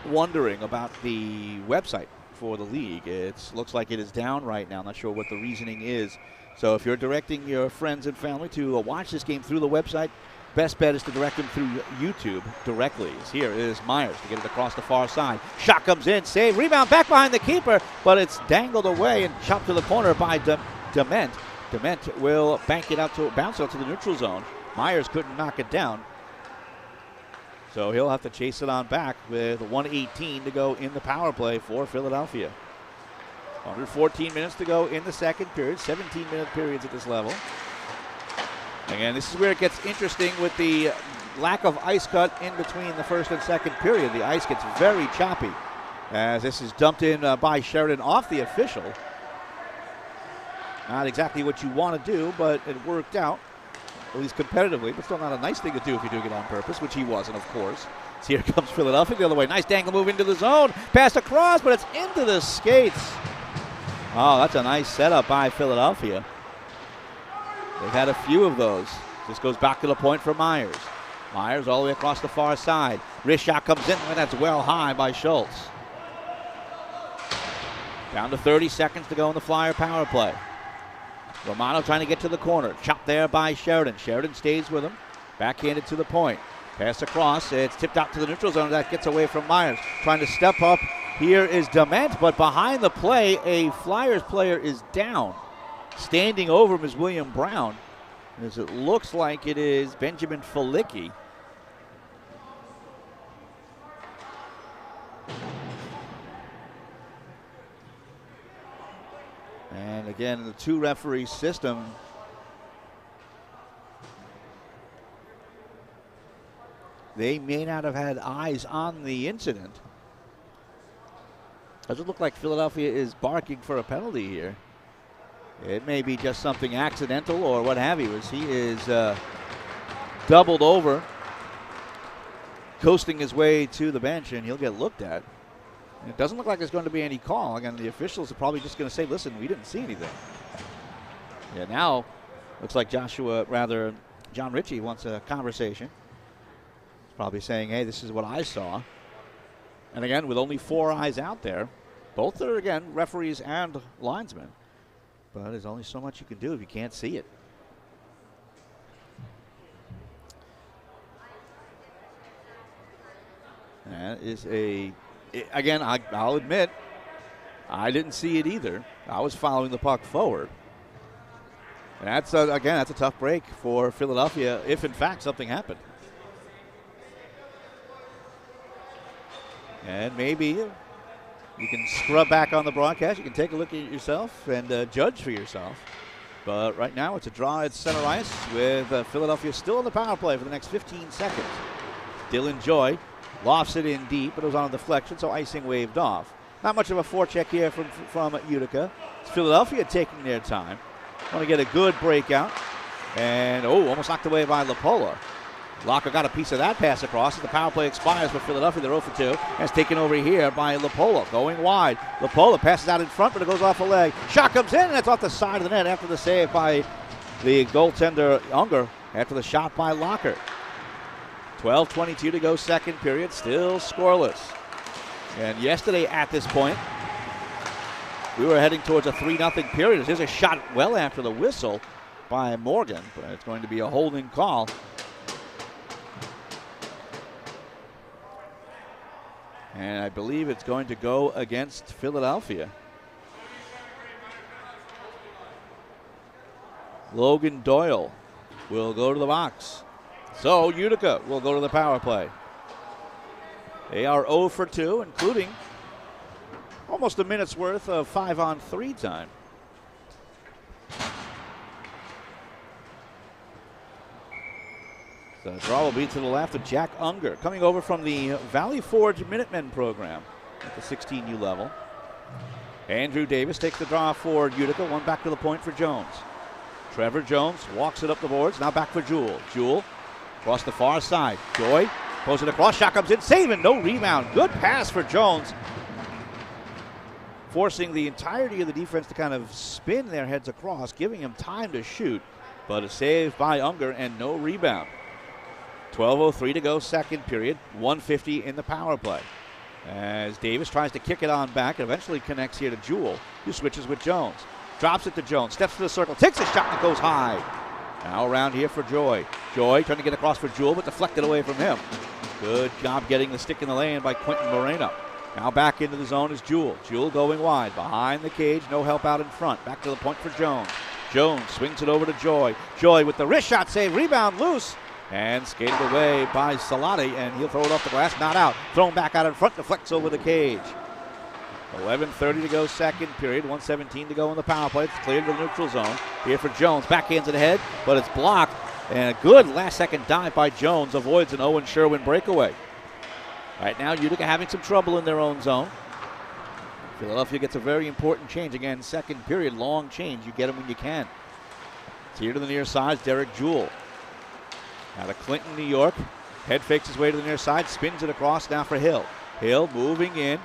wondering about the website for the league, it looks like it is down right now. Not sure what the reasoning is. So if you're directing your friends and family to watch this game through the website, best bet is to direct them through YouTube directly. Here is Myers to get it across the far side. Shot comes in, save, rebound back behind the keeper, but it's dangled away and chopped to the corner by Dement. Dement will bank it out to bounce out to the neutral zone. Myers couldn't knock it down, so he'll have to chase it on back with 1:18 to go in the power play for Philadelphia. Under 14 minutes to go in the second period, 17-minute periods at this level. Again, this is where it gets interesting with the lack of ice cut in between the first and second period. The ice gets very choppy as this is dumped in by Sheridan off the official. Not exactly what you want to do, but it worked out. at least competitively, but still not a nice thing to do if you're doing it on purpose, which he wasn't, of course. So here comes Philadelphia the other way. Nice dangle move into the zone. Pass across, but it's into the skates. Oh, that's a nice setup by Philadelphia. They've had a few of those. This goes back to the point for Myers. Myers all the way across the far side. Wrist shot comes in, and that's well high by Schultz. Down to 30 seconds to go in the Flyer power play. Romano trying to get to the corner. Chopped there by Sheridan. Sheridan stays with him. Backhanded to the point. Pass across. It's tipped out to the neutral zone. That gets away from Myers. Trying to step up. Here is Dement, but behind the play, a Flyers player is down. Standing over him is William Brown. As it looks like it is Benjamin Felicki. And again, the two referee system. They may not have had eyes on the incident. Does it look like Philadelphia is barking for a penalty here? It may be just something accidental or what have you, as he is doubled over, coasting his way to the bench, and he'll get looked at. And it doesn't look like there's going to be any call. Again, the officials are probably just going to say, listen, we didn't see anything. Yeah, now looks like John Ritchie wants a conversation. He's probably saying, hey, this is what I saw. And again, with only 4 eyes out there, both are, again, referees and linesmen. But there's only so much you can do if you can't see it. That is again, I'll admit, I didn't see it either. I was following the puck forward. And that's, again, that's a tough break for Philadelphia if, in fact, something happened. And maybe you can scrub back on the broadcast. You can take a look at it yourself and judge for yourself. But right now it's a draw at center ice with Philadelphia still in the power play for the next 15 seconds. Dylan Joy lofts it in deep, but it was on a deflection, so icing waved off. Not much of a forecheck here from Utica. It's Philadelphia taking their time. Want to get a good breakout. And, almost knocked away by Lapola. Locker got a piece of that pass across as the power play expires for Philadelphia. They're 0 for 2. And it's taken over here by Lapola, going wide. Lapola passes out in front, but it goes off a leg. Shot comes in, and it's off the side of the net after the save by the goaltender Unger after the shot by Locker. 12:22 to go, second period, still scoreless. And yesterday at this point, we were heading towards a 3-0 period. There's a shot well after the whistle by Morgan, but it's going to be a holding call. And I believe it's going to go against Philadelphia. Logan Doyle will go to the box. So Utica will go to the power play. They are 0 for 2, including almost a minute's worth of 5-on-3 time. The draw will be to the left of Jack Unger, coming over from the Valley Forge Minutemen program at the 16U level. Andrew Davis takes the draw for Utica, one back to the point for Jones. Trevor Jones walks it up the boards, now back for Jewell. Jewell across the far side. Joy pulls it across, shot comes in, saving, no rebound. Good pass for Jones, forcing the entirety of the defense to kind of spin their heads across, giving him time to shoot, but a save by Unger and no rebound. 12:03 to go, second period, 150 in the power play. As Davis tries to kick it on back, it eventually connects here to Jewell, who switches with Jones. Drops it to Jones, steps to the circle, takes a shot and it goes high. Now around here for Joy. Joy trying to get across for Jewell, but deflected away from him. Good job getting the stick in the lane by Quentin Moreno. Now back into the zone is Jewell. Jewell going wide, behind the cage, no help out in front. Back to the point for Jones. Jones swings it over to Joy. Joy with the wrist shot save, rebound loose. And skated away by Salati, and he'll throw it off the glass, not out. Thrown back out in front, deflects over the cage. 11:30 to go, second period, 1:17 to go in the power play. It's cleared to the neutral zone. Here for Jones, backhands it ahead, but it's blocked. And a good last-second dive by Jones avoids an Owen Sherwin breakaway. Right now, Utica having some trouble in their own zone. Philadelphia gets a very important change. Again, second period, long change. You get them when you can. It's here to the near side, Derek Jewell. Out of Clinton, New York. Head fakes his way to the near side, spins it across now for Hill. Hill moving in,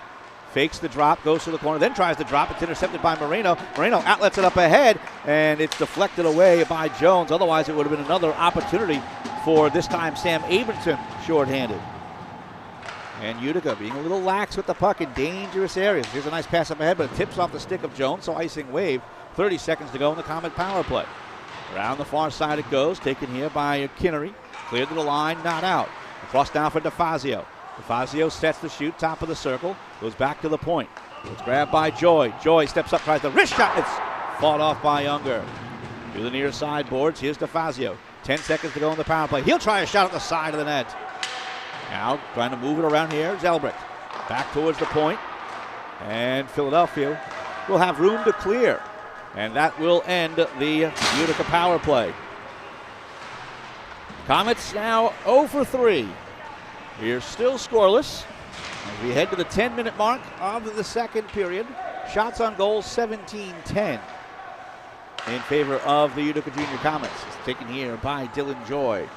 fakes the drop, goes to the corner, then tries to drop. It's intercepted by Moreno. Moreno outlets it up ahead, and it's deflected away by Jones. Otherwise, it would have been another opportunity for, this time, Sam Abramson shorthanded. And Utica being a little lax with the puck in dangerous areas. Here's a nice pass up ahead, but it tips off the stick of Jones, so icing wave. 30 seconds to go in the Comet power play. Around the far side it goes, taken here by Kinnery. Cleared to the line, not out. Across down for DeFazio. DeFazio sets the shoot, top of the circle, goes back to the point. It's grabbed by Joy. Joy steps up, tries the wrist shot. It's fought off by Unger. To the near side boards, here's DeFazio. 10 seconds to go in the power play. He'll try a shot at the side of the net. Now trying to move it around here, Zelbrick. Back towards the point. And Philadelphia will have room to clear. And that will end the Utica power play. Comets now 0 for 3. We're still scoreless as we head to the 10-minute mark of the second period. Shots on goal 17-10 in favor of the Utica Junior Comets. It's taken here by Dylan Joy.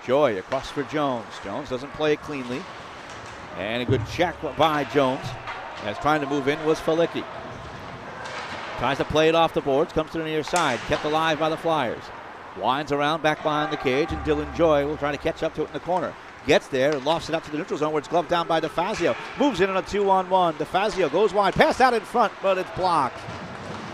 Joy across for Jones. Jones doesn't play it cleanly. And a good check by Jones. As trying to move in was Felicki. Tries to play it off the boards, comes to the near side. Kept alive by the Flyers. Winds around back behind the cage, and Dylan Joy will try to catch up to it in the corner. Gets there and lofts it out to the neutral zone where it's gloved down by DeFazio. Moves in on a 2-on-1. DeFazio goes wide. Pass out in front, but it's blocked.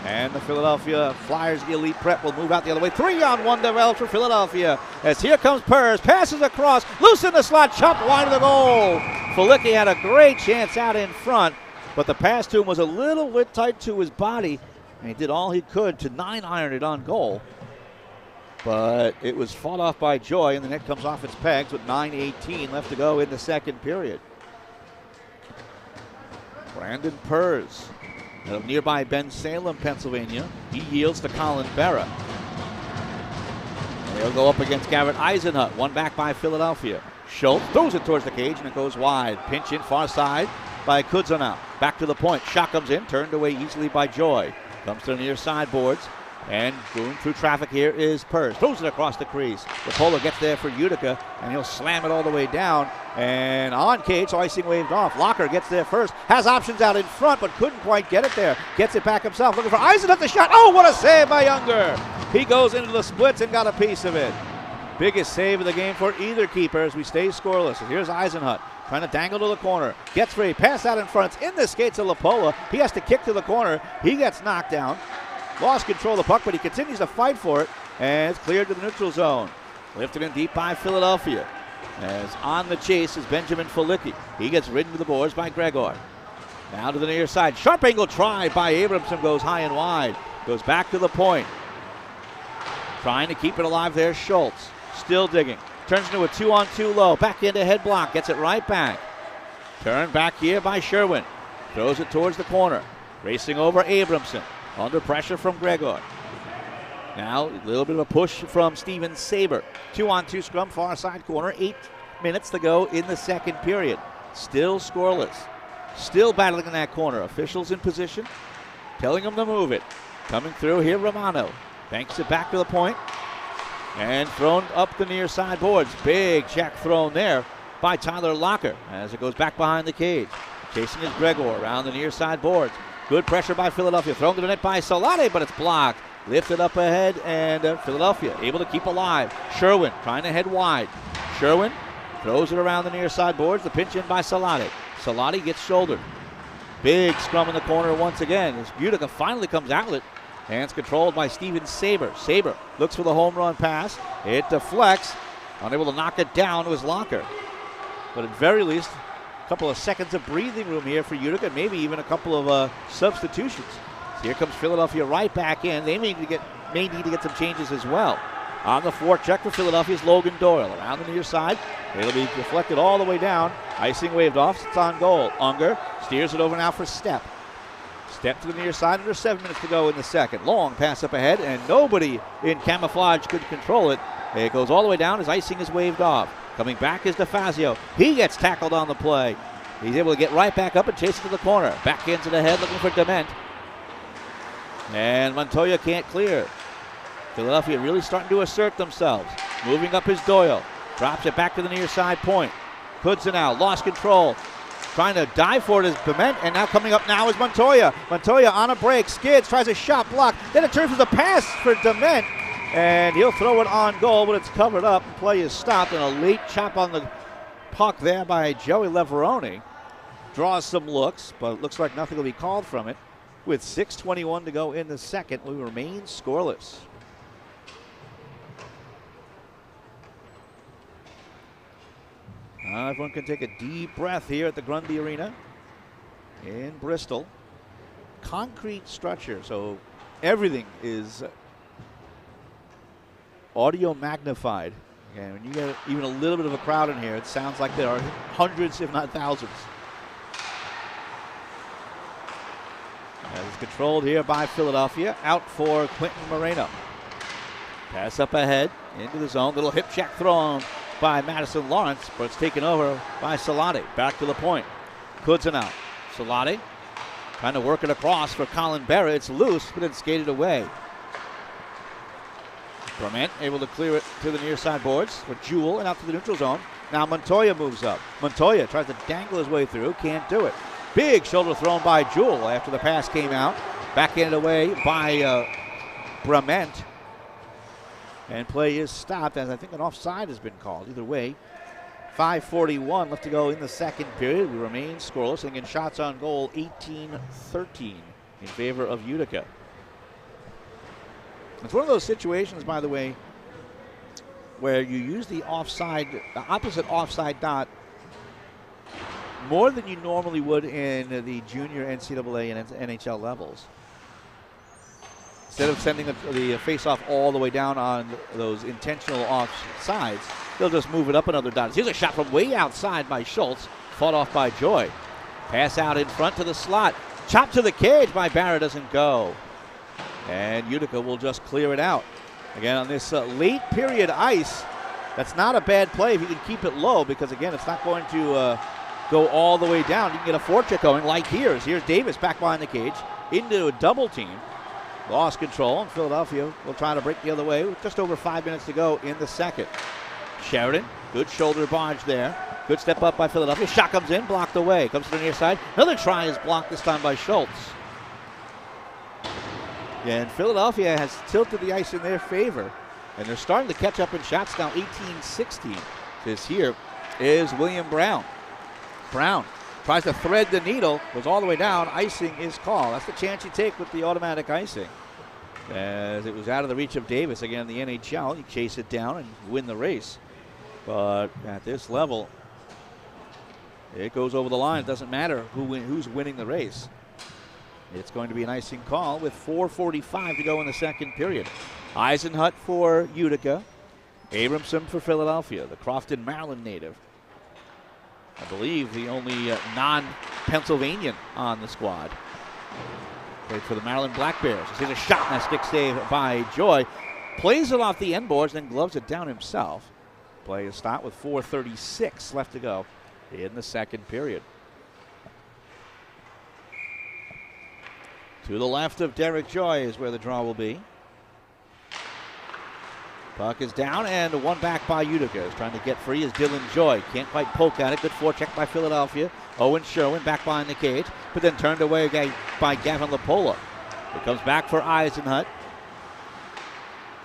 And the Philadelphia Flyers elite prep will move out the other way. 3-on-1 developed for Philadelphia. As here comes Purrs. Passes across. Loose in the slot. Chopped wide of the goal. Felicki had a great chance out in front, but the pass to him was a little bit tight to his body. And he did all he could to 9-iron it on goal. But it was fought off by Joy, and the net comes off its pegs with 9:18 left to go in the second period. Brandon Purrs out of nearby Bensalem, Pennsylvania. He yields to Colin Berra. They'll go up against Garrett Eisenhut. One back by Philadelphia. Schultz throws it towards the cage, and it goes wide. Pinch in far side by Kudzanow. Back to the point. Shot comes in, turned away easily by Joy. Comes to the near side boards. And going through traffic here is Purrs. Throws it across the crease. Rapola gets there for Utica, and he'll slam it all the way down. And on cage, so icing waved off. Locker gets there first. Has options out in front, but couldn't quite get it there. Gets it back himself. Looking for Eisenhut the shot. Oh, what a save by Unger. He goes into the splits and got a piece of it. Biggest save of the game for either keeper as we stay scoreless. And here's Eisenhut. Trying to dangle to the corner. Gets free. Pass out in front. It's in the skates of Lapola. He has to kick to the corner. He gets knocked down. Lost control of the puck, but he continues to fight for it. And it's cleared to the neutral zone. Lifted in deep by Philadelphia. As on the chase is Benjamin Felicki. He gets ridden to the boards by Gregor. Now to the near side. Sharp angle try by Abramson. Goes high and wide. Goes back to the point. Trying to keep it alive there, Schultz. Still digging. Turns into a 2-on-2 low. Back into head block. Gets it right back. Turned back here by Sherwin. Throws it towards the corner. Racing over Abramson. Under pressure from Gregor. Now a little bit of a push from Steven Saber. 2-on-2 scrum, far side corner. 8 minutes to go in the second period. Still scoreless. Still battling in that corner. Officials in position. Telling them to move it. Coming through here, Romano. Banks it back to the point. And thrown up the near side boards. Big check thrown there by Tyler Locker as it goes back behind the cage. Chasing is Gregor around the near side boards. Good pressure by Philadelphia. Thrown to the net by Salate, but it's blocked. Lifted up ahead, and Philadelphia able to keep alive. Sherwin trying to head wide. Sherwin throws it around the near side boards. The pinch in by Salate. Salate gets shouldered. Big scrum in the corner once again as Utica finally comes outlet. And it's controlled by Steven Saber. Saber looks for the home run pass. It deflects. Unable to knock it down to his Locker. But at very least, couple of seconds of breathing room here for Utica, maybe even a couple of substitutions. So here comes Philadelphia right back in. They may need to get some changes as well. On the forecheck for Philadelphia is Logan Doyle. Around the near side, it'll be deflected all the way down. Icing waved off, it's on goal. Unger steers it over now for Stepp. Stepp to the near side, under 7 minutes to go in the second. Long pass up ahead, and nobody in camouflage could control it. It goes all the way down as icing is waved off. Coming back is DeFazio. He gets tackled on the play. He's able to get right back up and chase it to the corner. Back into the head looking for Dement. And Montoya can't clear. Philadelphia really starting to assert themselves. Moving up is Doyle. Drops it back to the near side point. Kudza now, lost control. Trying to dive for it is Bement, and now coming up now is Montoya. Montoya on a break, skids, tries a shot block. Then it turns as a pass for Dement, and he'll throw it on goal, but it's covered up. Play is stopped, and a late chop on the puck there by Joey Leveroni. Draws some looks, but it looks like nothing will be called from it. With 6:21 to go in the second, we remain scoreless. Everyone can take a deep breath here at the Grundy Arena in Bristol. Concrete structure, so everything is audio magnified. And when you get even a little bit of a crowd in here, it sounds like there are hundreds, if not thousands. As it's controlled here by Philadelphia, out for Quentin Moreno. Pass up ahead into the zone, little hip check thrown by Madison Lawrence, but it's taken over by Salati. Back to the point. Kudza now. Salati trying to work it across for Colin Berra. It's loose, but it's skated away. Bement able to clear it to the near side boards for Jewell and out to the neutral zone. Now Montoya moves up. Montoya tries to dangle his way through, can't do it. Big shoulder thrown by Jewell after the pass came out. Backhanded away by Bement. And play is stopped as I think an offside has been called. Either way, 5:41 left to go in the second period. We remain scoreless. And again, shots on goal 18-13 in favor of Utica. It's one of those situations, by the way, where you use the opposite offside dot more than you normally would in the junior NCAA and NHL levels. Instead of sending the face-off all the way down on those intentional offsides, they'll just move it up another dot. Here's a shot from way outside by Schultz, fought off by Joy. Pass out in front to the slot. Chopped to the cage by Barra, doesn't go. And Utica will just clear it out. Again, on this late period ice, that's not a bad play if you can keep it low, because, again, it's not going to go all the way down. You can get a forecheck going like Here's Davis back behind the cage into a double team. Lost control, and Philadelphia will try to break the other way with just over 5 minutes to go in the second. Sheridan, good shoulder barge there. Good step up by Philadelphia. Shot comes in, blocked away. Comes to the near side. Another try is blocked, this time by Schultz. And Philadelphia has tilted the ice in their favor, and they're starting to catch up in shots now, 18-16. This here is William Brown. Brown tries to thread the needle, goes all the way down. Icing is called. That's the chance you take with the automatic icing. As it was out of the reach of Davis. Again, in the NHL, you chase it down and win the race. But at this level, it goes over the line. It doesn't matter who's winning the race. It's going to be an icing call with 4:45 to go in the second period. Eisenhut for Utica. Abramson for Philadelphia, the Crofton, Maryland native. I believe the only non-Pennsylvanian on the squad. Played for the Maryland Black Bears. He's a shot and a stick save by Joy. Plays it off the end boards, then gloves it down himself. Play is stopped with 4:36 left to go in the second period. To the left of Derek Joy is where the draw will be. Puck is down, and one back by Utica. Is trying to get free is Dylan Joy. Can't quite poke at it. Good forecheck by Philadelphia. Owen Sherwin back behind the cage, but then turned away by Gavin Lapola. It comes back for Eisenhut.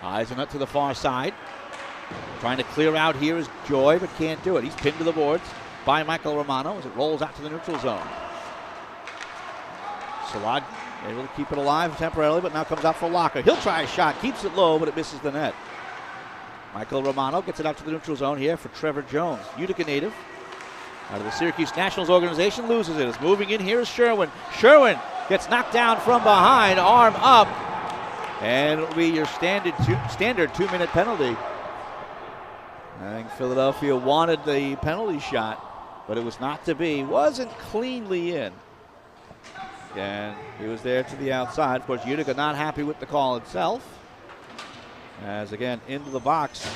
Eisenhut to the far side. Trying to clear out here is Joy, but can't do it. He's pinned to the boards by Michael Romano as it rolls out to the neutral zone. Salad able to keep it alive temporarily, but now comes out for Locker. He'll try a shot, keeps it low, but it misses the net. Michael Romano gets it out to the neutral zone here for Trevor Jones. Utica native out of the Syracuse Nationals organization, loses it. It's moving in here is Sherwin. Sherwin gets knocked down from behind, arm up, and it'll be your standard 2-minute penalty. I think Philadelphia wanted the penalty shot, but it was not to be. Wasn't cleanly in. And he was there to the outside. Of course, Utica not happy with the call itself. As again, into the box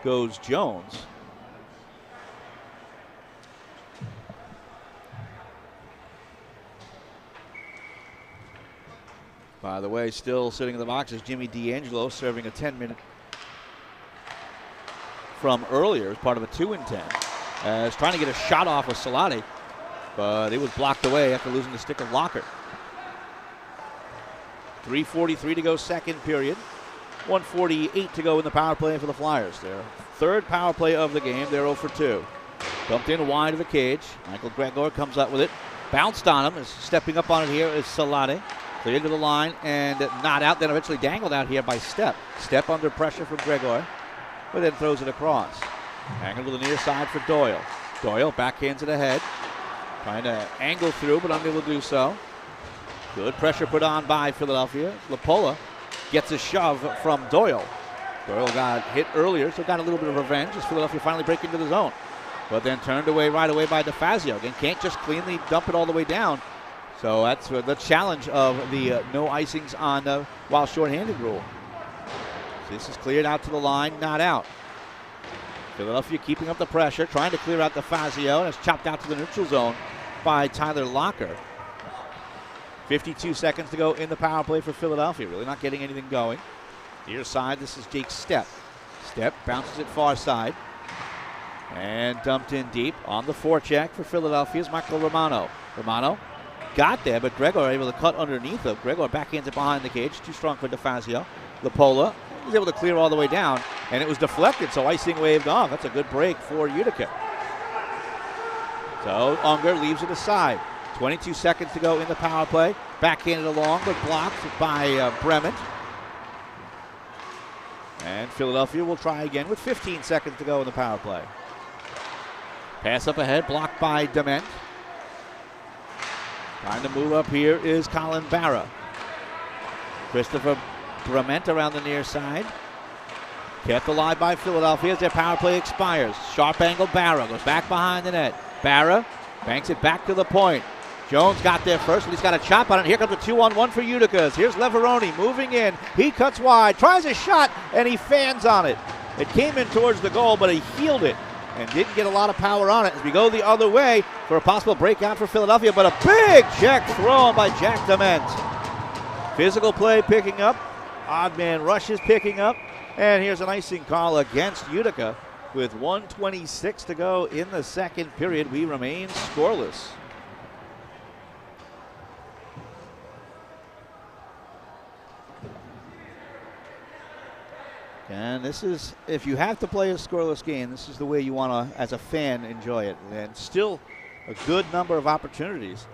goes Jones. By the way, still sitting in the box is Jimmy D'Angelo, serving a 10-minute from earlier as part of a 2-10. As trying to get a shot off with Salati, but it was blocked away after losing the stick of Locker. 3:43 to go, second period. 1:48 to go in the power play for the Flyers. Their third power play of the game. They're 0 for 2. Dumped in wide of the cage. Michael Gregor comes up with it. Bounced on him. Is stepping up on it here is Salati. Cleared to the line and not out. Then eventually dangled out here by Step. Step under pressure from Gregor, but then throws it across. Angled to the near side for Doyle. Doyle backhands it ahead. Trying to angle through, but unable to do so. Good pressure put on by Philadelphia. Lapola gets a shove from Doyle. Doyle got hit earlier, so got a little bit of revenge as Philadelphia finally break into the zone. But then turned away right away by DeFazio. Again, can't just cleanly dump it all the way down. So that's the challenge of the no icings on while shorthanded rule. So this is cleared out to the line, not out. Philadelphia keeping up the pressure, trying to clear out DeFazio, and it's chopped out to the neutral zone by Tyler Locker. 52 seconds to go in the power play for Philadelphia. Really not getting anything going. Near side, this is Jake Step. Step bounces it far side. And dumped in deep on the forecheck for Philadelphia is Michael Romano. Romano got there, but Gregor able to cut underneath him. Gregor backhands it behind the cage. Too strong for DeFazio. Lapola was able to clear all the way down, and it was deflected, so icing waved off. That's a good break for Utica. So Unger leaves it aside. 22 seconds to go in the power play. Backhanded along, but blocked by Bremen. And Philadelphia will try again with 15 seconds to go in the power play. Pass up ahead, blocked by Dement. Trying to move up here is Colin Barra. Christopher Brement around the near side. Kept alive by Philadelphia as their power play expires. Sharp angle, Barra goes back behind the net. Barra banks it back to the point. Jones got there first, but he's got a chop on it. Here comes a 2-on-1 for Utica. Here's Leveroni moving in. He cuts wide, tries a shot, and he fans on it. It came in towards the goal, but he heeled it and didn't get a lot of power on it as we go the other way for a possible breakout for Philadelphia, but a big check thrown by Jack Dement. Physical play picking up. Odd man rushes picking up. And here's an icing call against Utica with 1:26 to go in the second period. We remain scoreless. And this is, if you have to play a scoreless game, this is the way you want to, as a fan, enjoy it. And still a good number of opportunities.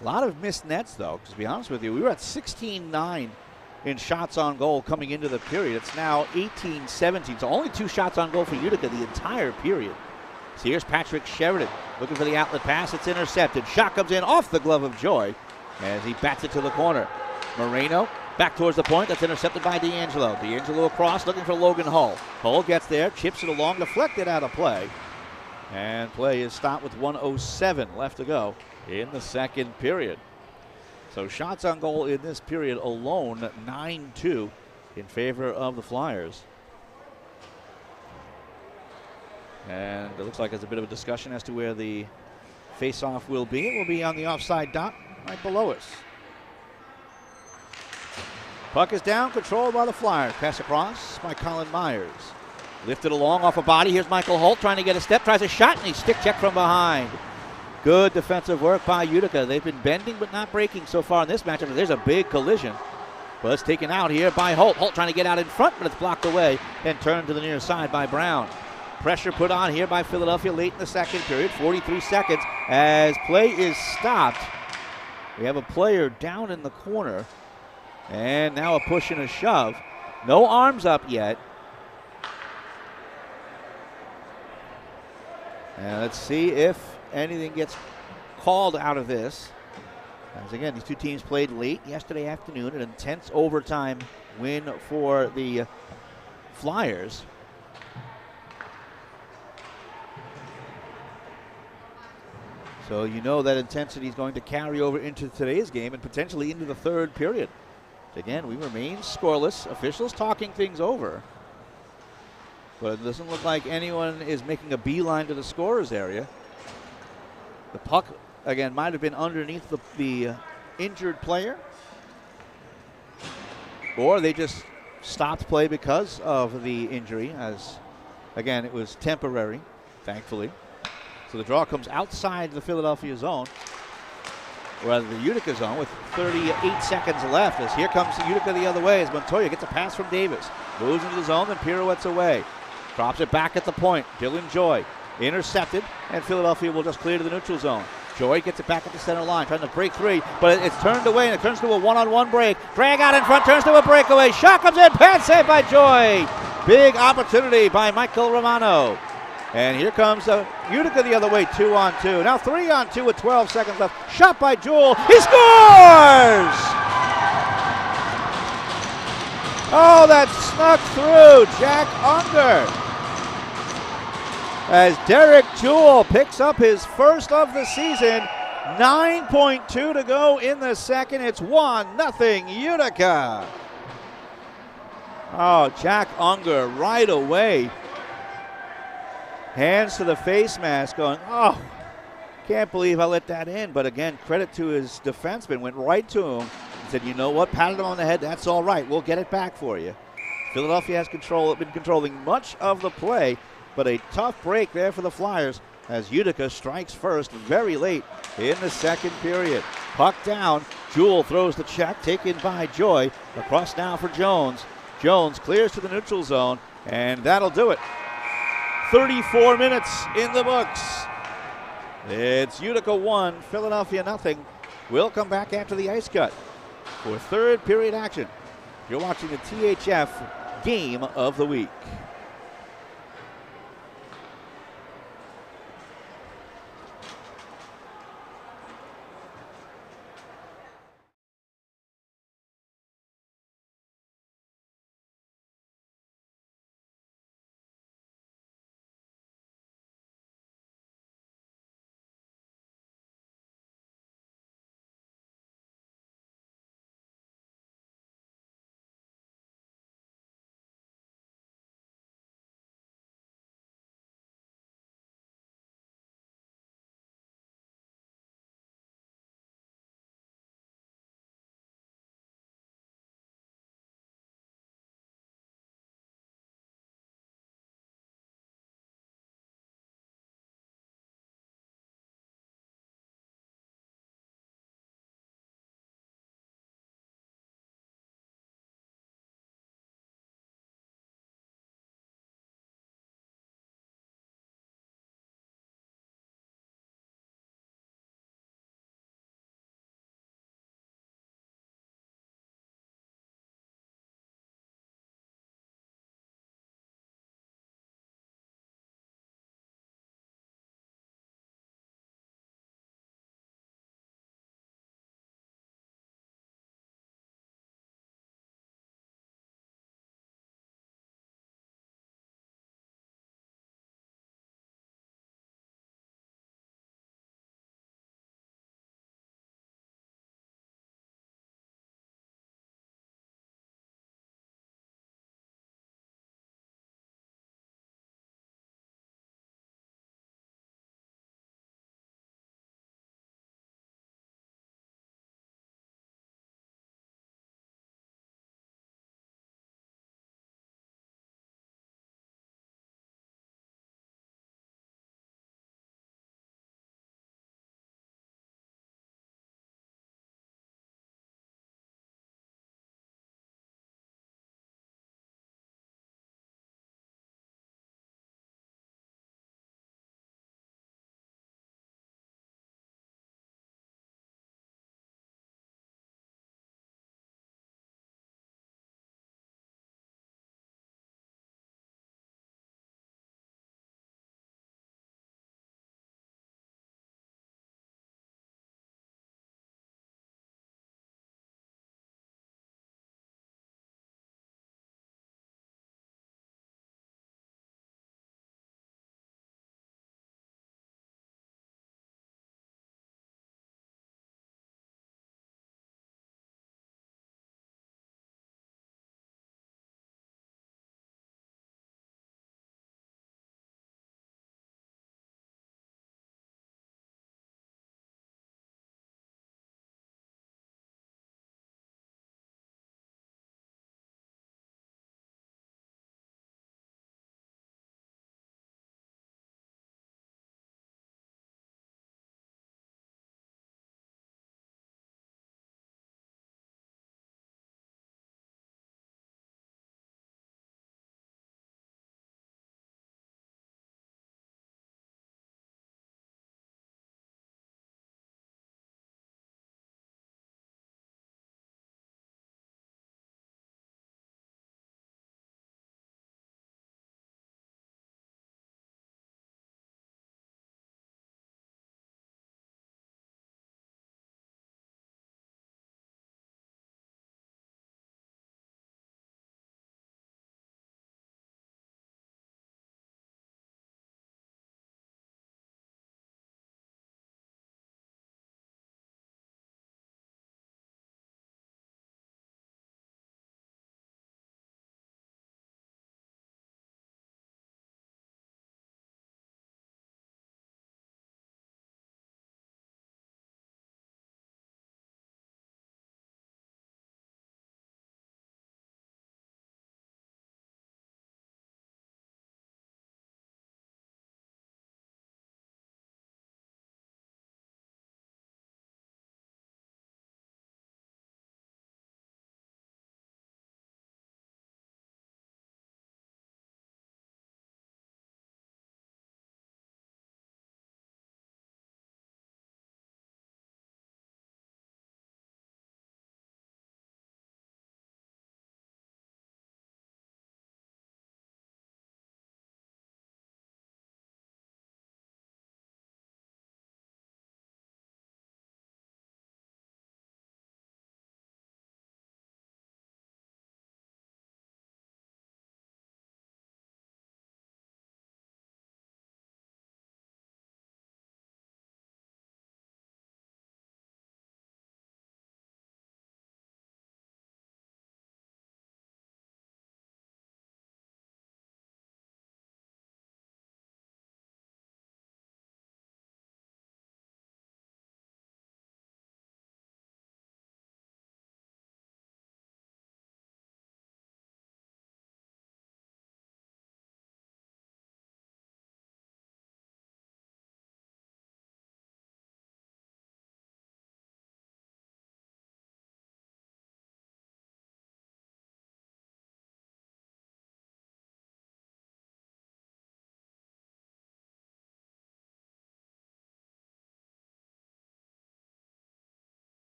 A lot of missed nets, though, because to be honest with you, we were at 16-9 in shots on goal coming into the period. It's now 18-17, so only 2 shots on goal for Utica the entire period. So here's Patrick Sheridan looking for the outlet pass. It's intercepted. Shot comes in off the glove of Joy as he bats it to the corner. Moreno back towards the point. That's intercepted by D'Angelo. D'Angelo across looking for Logan Hull. Hull gets there, chips it along, deflected out of play. And play is stopped with 1:07 left to go in the second period. So shots on goal in this period alone, 9-2 in favor of the Flyers. And it looks like there's a bit of a discussion as to where the face-off will be. It will be on the offside dot right below us. Puck is down, controlled by the Flyers. Pass across by Colin Myers. Lifted along off a body. Here's Michael Holt trying to get a step, tries a shot, and he stick check from behind. Good defensive work by Utica. They've been bending but not breaking so far in this matchup. There's a big collision. But it's taken out here by Holt. Holt trying to get out in front, but it's blocked away and turned to the near side by Brown. Pressure put on here by Philadelphia late in the second period. 43 seconds as play is stopped. We have a player down in the corner. And now a push and a shove. No arms up yet. And let's see if anything gets called out of this. As again, these two teams played late yesterday afternoon, an intense overtime win for the Flyers. So you know that intensity is going to carry over into today's game and potentially into the third period. Again, we remain scoreless. Officials talking things over. But it doesn't look like anyone is making a beeline to the scorer's area. The puck, again, might have been underneath the injured player. or they just stopped play because of the injury, as, again, it was temporary, thankfully. So the draw comes outside the Philadelphia zone, or rather the Utica zone, with 38 seconds left, as here comes Utica the other way as Montoya gets a pass from Davis. Moves into the zone, then pirouettes away. Drops it back at the point. Dylan Joy intercepted, and Philadelphia will just clear to the neutral zone. Joy gets it back at the center line, trying to break free, but it's turned away, and it turns to a one-on-one break. Drag out in front, turns to a breakaway. Shot comes in, pad save by Joy. Big opportunity by Michael Romano. And here comes Utica the other way, 2-on-2. Now 3-on-2 with 12 seconds left. Shot by Jewell. He scores! Oh, that snuck through Jack Unger, as Derek Jewell picks up his first of the season. 9.2 to go in the second. It's 1-0 Utica. Oh, Jack Unger right away. Hands to the face mask going, oh, can't believe I let that in. But again, credit to his defenseman, went right to him and said, you know what, patted him on the head, that's all right, we'll get it back for you. Philadelphia has been controlling much of the play, but a tough break there for the Flyers as Utica strikes first very late in the second period. Puck down, Jewell throws the check, taken by Joy. Across now for Jones. Jones clears to the neutral zone, and that'll do it. 34 minutes in the books. It's Utica 1, Philadelphia nothing. We'll come back after the ice cut for third period action. You're watching the THF Game of the Week.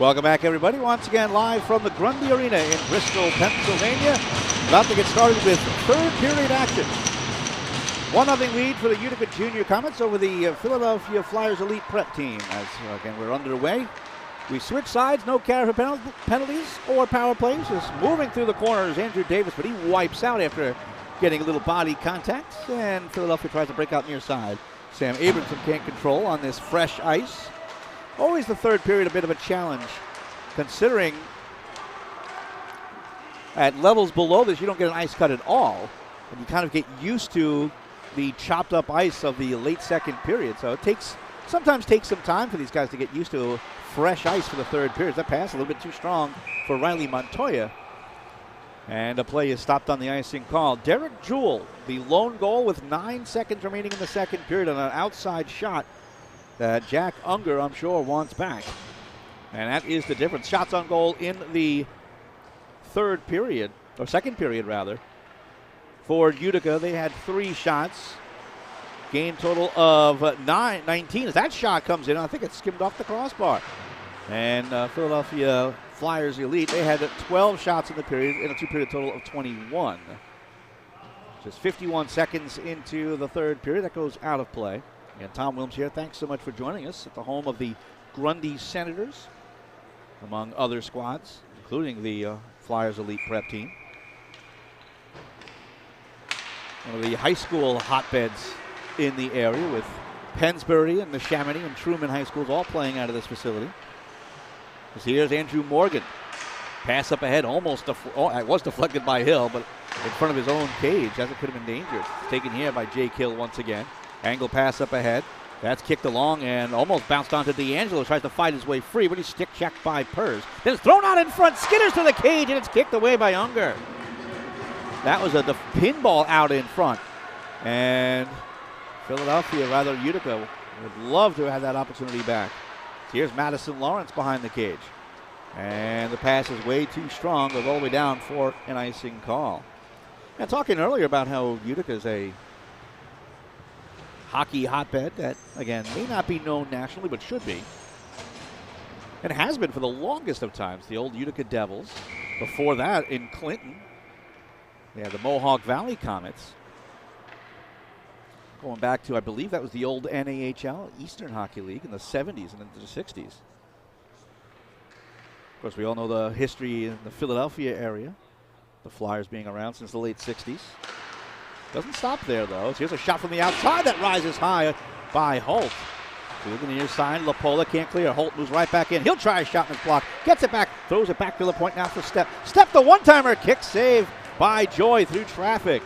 Welcome back, everybody. Once again, live from the Grundy Arena in Bristol, Pennsylvania. About to get started with third period action. 1-0 lead for the Utica Junior Comets over the Philadelphia Flyers Elite Prep team. As again, we're underway. We switch sides, no character penalties or power plays. Just moving through the corners, Andrew Davis, but he wipes out after getting a little body contact. And Philadelphia tries to break out near side. Sam Abramson can't control on this fresh ice. Always the third period a bit of a challenge, considering at levels below this you don't get an ice cut at all, and you kind of get used to the chopped up ice of the late second period. So it sometimes takes some time for these guys to get used to fresh ice for the third period. That pass a little bit too strong for Riley Montoya. And a play is stopped on the icing call. Derek Jewell, the lone goal with 9 seconds remaining in the second period on an outside shot that Jack Unger, I'm sure, wants back. And that is the difference. Shots on goal in the third period, or second period rather. For Utica, they had 3 shots. Game total of 19. As that shot comes in, I think it skimmed off the crossbar. And Philadelphia Flyers Elite, they had 12 shots in the period, in a 2-period total of 21. Just 51 seconds into the third period, that goes out of play. And Tom Williams here, thanks so much for joining us at the home of the Grundy Senators, among other squads, including the Flyers Elite Prep team. One of the high school hotbeds in the area, with Pennsbury and the Chamonix and Truman High Schools all playing out of this facility. As here's Andrew Morgan. Pass up ahead, almost it was deflected by Hill, but in front of his own cage, as it could have been dangerous. Taken here by Jake Hill once again. Angle pass up ahead. That's kicked along and almost bounced onto D'Angelo. Tries to fight his way free, but he's stick checked by Purz. Then it's thrown out in front, skitters to the cage, and it's kicked away by Unger. That was the pinball out in front. And Philadelphia, rather Utica, would love to have that opportunity back. Here's Madison Lawrence behind the cage. And the pass is way too strong, goes all the way down for an icing call. And talking earlier about how Utica is a hockey hotbed that, again, may not be known nationally, but should be. And has been for the longest of times. The old Utica Devils. Before that, in Clinton, they had the Mohawk Valley Comets. Going back to, I believe that was the old NAHL, Eastern Hockey League, in the 70s and into the 60s. Of course, we all know the history in the Philadelphia area, the Flyers being around since the late 60s. Doesn't stop there, though. Here's a shot from the outside that rises high by Holt. To the near side, Lapola can't clear. Holt moves right back in. He'll try a shot and it's blocked. Gets it back, throws it back to the point now for Step. Step, the one-timer, kick save by Joy through traffic.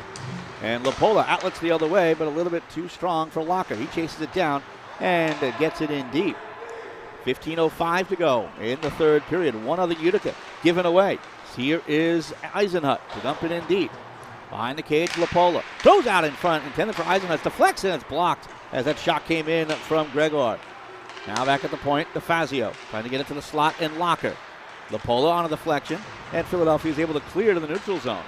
And Lapola outlets the other way, but a little bit too strong for Locker. He chases it down and gets it in deep. 15:05 to go in the third period. 1-0 Utica given away. Here is Eisenhut to dump it in deep. Behind the cage, Lapola throws out in front, intended for Eisenhut. Deflects and it's blocked as that shot came in from Gregor. Now back at the point, DeFazio trying to get it to the slot and Locker. Lapola on a deflection, and Philadelphia is able to clear to the neutral zone.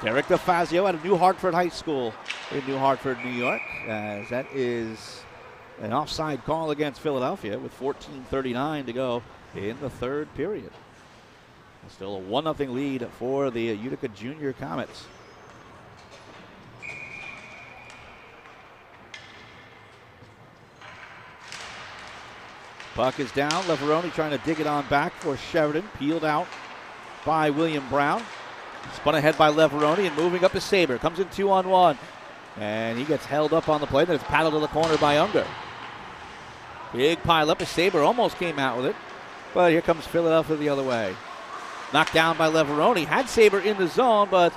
Derek DeFazio out of New Hartford High School in New Hartford, New York, as that is an offside call against Philadelphia with 14:39 to go in the third period. Still a 1-0 lead for the Utica Junior Comets. Puck is down. Leveroni trying to dig it on back for Sheridan. Peeled out by William Brown. Spun ahead by Leveroni and moving up to Saber. Comes in 2-on-1. And he gets held up on the play. Then it's paddled to the corner by Unger. Big pile up. Saber almost came out with it. But here comes Philadelphia the other way. Knocked down by Leveroni. Had Saber in the zone, but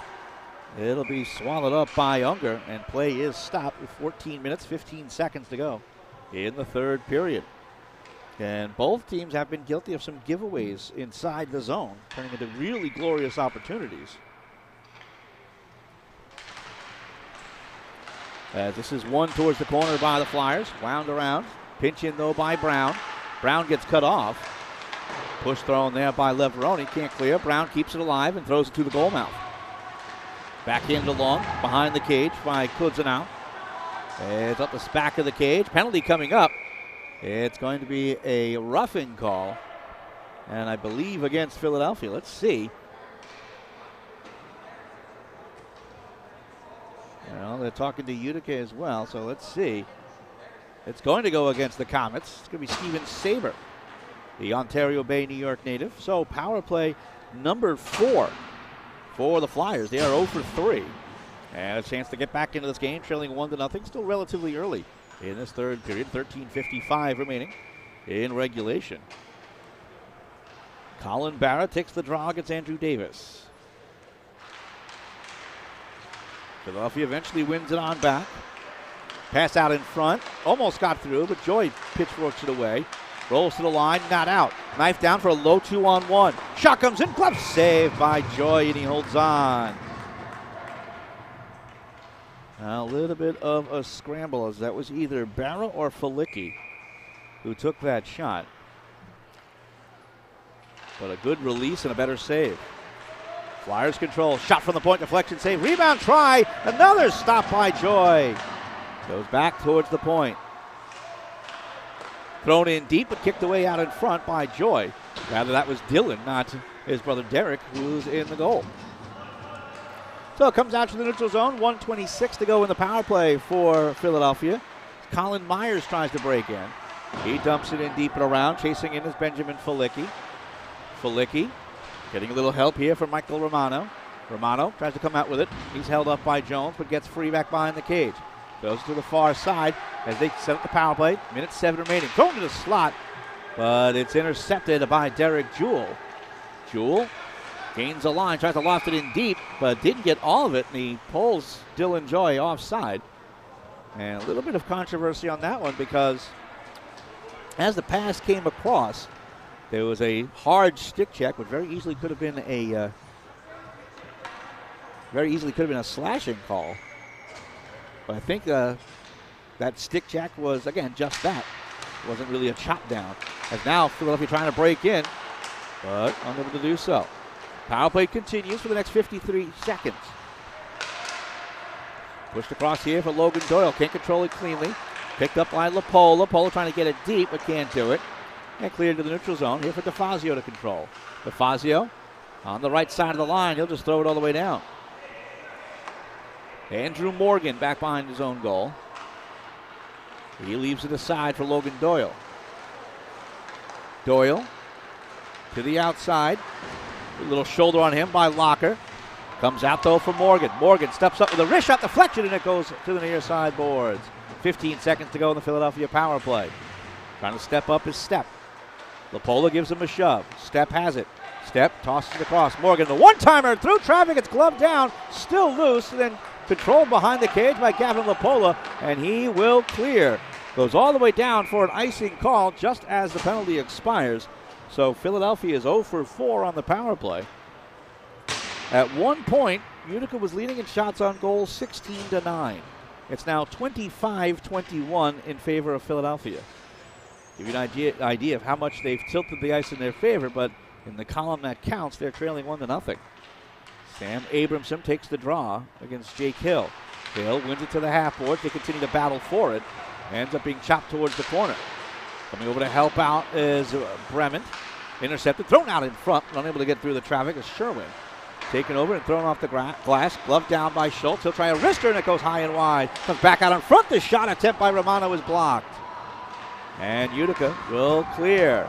it'll be swallowed up by Unger. And play is stopped with 14 minutes, 15 seconds to go in the third period. And both teams have been guilty of some giveaways inside the zone, turning into really glorious opportunities. As this is one towards the corner by the Flyers. Wound around. Pinch in, though, by Brown. Brown gets cut off. Push thrown there by Leveroni. Can't clear. Brown keeps it alive and throws it to the goal mouth. Backhanded along behind the cage by Kudzanow. It's up the back of the cage. Penalty coming up. It's going to be a roughing call and I believe against Philadelphia. Let's see. Well, they're talking to Utica as well, so let's see. It's going to go against the Comets. It's going to be Steven Saber, the Ontario Bay, New York native. So power play number 4 for the Flyers. They are 0 for 3. And a chance to get back into this game, trailing 1-0. Still relatively early in this third period. 13:55 remaining in regulation. Colin Barra takes the draw against Andrew Davis. Philadelphia eventually wins it on back. Pass out in front. Almost got through, but Joy pitchforks it away. Rolls to the line, not out. Knife down for a low 2-on-1. Shot comes in, glove saved by Joy, and he holds on. A little bit of a scramble, as that was either Barra or Felicki who took that shot. But a good release and a better save. Flyers control. Shot from the point. Deflection save. Rebound try. Another stop by Joy. Goes back towards the point. Thrown in deep but kicked away out in front by Joy. Rather, that was Dylan, not his brother Derek, who's in the goal. So it comes out to the neutral zone. 1:26 to go in the power play for Philadelphia. Colin Myers tries to break in. He dumps it in deep and around. Chasing in is Benjamin Felicki. Felicki getting a little help here from Michael Romano. Romano tries to come out with it. He's held up by Jones, but gets free back behind the cage. Goes to the far side as they set up the power play. Minute 7 remaining. Thrown to the slot, but it's intercepted by Derek Jewell. Jewell gains a line, tries to loft it in deep, but didn't get all of it, and he pulls Dylan Joy offside. And a little bit of controversy on that one, because as the pass came across, there was a hard stick check, which very easily could have been a slashing call. But I think that stick check was, again, just that. It wasn't really a chop down. As now Philadelphia trying to break in, but unable to do so. Power play continues for the next 53 seconds. Pushed across here for Logan Doyle. Can't control it cleanly. Picked up by LaPola. Polo trying to get it deep, but can't do it. And cleared to the neutral zone. Here for DeFazio to control. DeFazio on the right side of the line. He'll just throw it all the way down. Andrew Morgan back behind his own goal. He leaves it aside for Logan Doyle. Doyle to the outside. A little shoulder on him by Locker. Comes out though for Morgan. Morgan steps up with a wrist shot deflection, and it goes to the near side boards. 15 seconds to go in the Philadelphia power play. Trying to step up his Step. LaPola gives him a shove. Step has it. Step tosses it across. Morgan, the one-timer through traffic. It's gloved down. Still loose. And then controlled behind the cage by Gavin LaPola. And he will clear. Goes all the way down for an icing call just as the penalty expires. So Philadelphia is 0 for 4 on the power play. At one point, Utica was leading in shots on goal 16-9. It's now 25-21 in favor of Philadelphia. Give you an idea of how much they've tilted the ice in their favor, but in the column that counts, they're trailing 1-0. Sam Abramson takes the draw against Jake Hill. Hill wins it to the half board. They continue to battle for it. Ends up being chopped towards the corner. Coming over to help out is Bremen. Intercepted, thrown out in front, unable to get through the traffic is Sherwin. Taken over and thrown off the glass. Gloved down by Schultz. He'll try a wrister, and it goes high and wide. Comes back out in front. The shot attempt by Romano is blocked. And Utica will clear.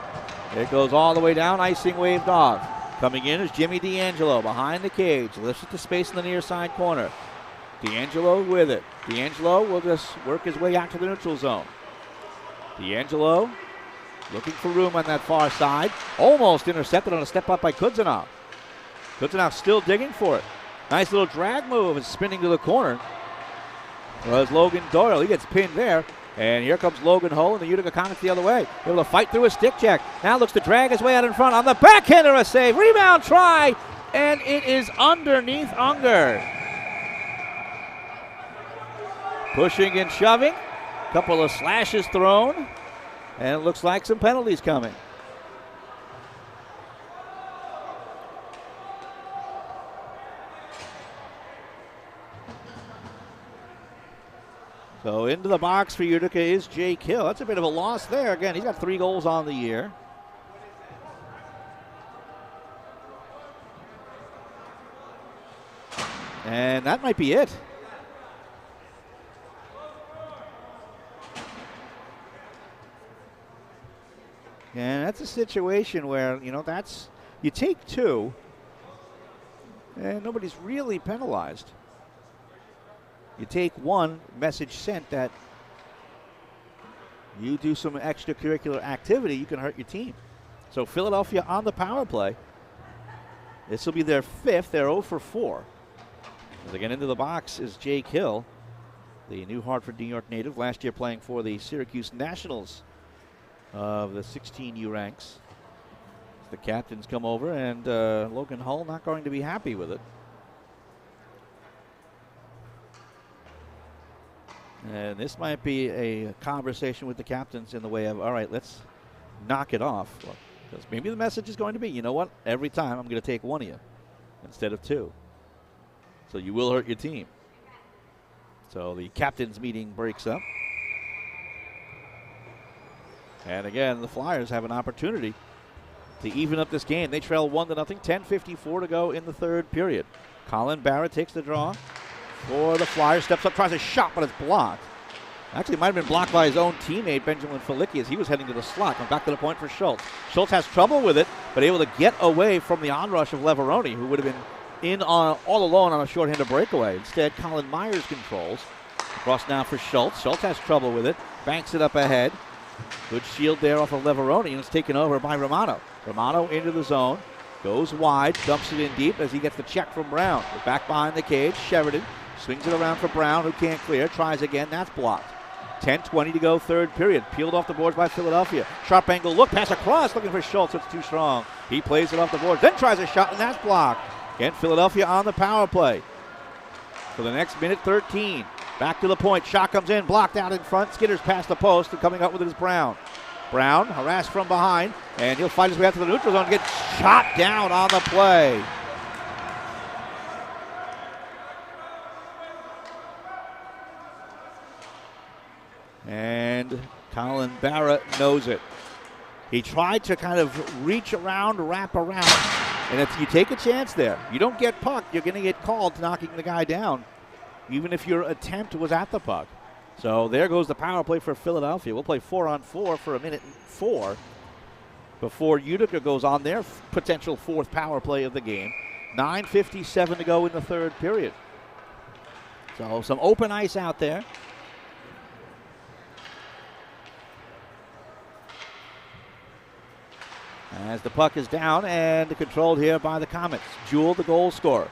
It goes all the way down. Icing waved off. Coming in is Jimmy D'Angelo behind the cage. Lifts it to space in the near side corner. D'Angelo with it. D'Angelo will just work his way out to the neutral zone. D'Angelo looking for room on that far side. Almost intercepted on a step up by Kudzinov. Kudzinov still digging for it. Nice little drag move and spinning to the corner. Was Logan Doyle. He gets pinned there. And here comes Logan Hull and the Utica Comets the other way. Able to fight through a stick check. Now looks to drag his way out in front. On the backhander, a save. Rebound try. And it is underneath Unger. Pushing and shoving. Couple of slashes thrown. And it looks like some penalties coming. So into the box for Utica is Jake Hill. That's a bit of a loss there. Again, he's got 3 goals on the year. And that might be it. And that's a situation where, you take 2, and nobody's really penalized. You take 1, message sent that you do some extracurricular activity, you can hurt your team. So Philadelphia on the power play. This will be their 5th. They're 0 for 4. As they get into the box is Jake Hill, the New Hartford, New York native, last year playing for the Syracuse Nationals of the 16U ranks. The captains come over, and Logan Hull not going to be happy with it. And this might be a conversation with the captains in the way of, all right, let's knock it off. Because maybe the message is going to be, you know what, every time I'm going to take 1 of you instead of 2. So you will hurt your team. So the captains meeting breaks up. And again, the Flyers have an opportunity to even up this game. They trail 1-0, 10:54 to go in the 3rd period. Colin Barrett takes the draw for the Flyers, steps up, tries a shot, but it's blocked. Actually, it might have been blocked by his own teammate, Benjamin Felicki, as he was heading to the slot. Come back to the point for Schultz. Schultz has trouble with it, but able to get away from the onrush of Leveroni, who would have been in all alone on a shorthanded breakaway. Instead, Colin Myers controls. Across now for Schultz. Schultz has trouble with it, banks it up ahead. Good shield there off of Leveroni, and it's taken over by Romano. Romano into the zone, goes wide, dumps it in deep as he gets the check from Brown. Back behind the cage, Sheridan swings it around for Brown, who can't clear, tries again, that's blocked. 10:20 to go, 3rd period. Peeled off the boards by Philadelphia. Sharp angle look, pass across, looking for Schultz, it's too strong. He plays it off the boards, then tries a shot, and that's blocked. Again, Philadelphia on the power play for the next minute 13. Back to the point, shot comes in, blocked out in front, skitters past the post, and coming up with it is Brown. Brown harassed from behind, and he'll fight his way out to the neutral zone and get shot down on the play. And Colin Barrett knows it. He tried to kind of reach around, wrap around, and if you take a chance there, you don't get pucked, you're going to get called knocking the guy down, even if your attempt was at the puck. So there goes the power play for Philadelphia. We'll play 4-on-4 for 1:04 before Utica goes on their potential 4th power play of the game. 9:57 to go in the 3rd period. So some open ice out there. As the puck is down and controlled here by the Comets. Jewell, the goal scorer,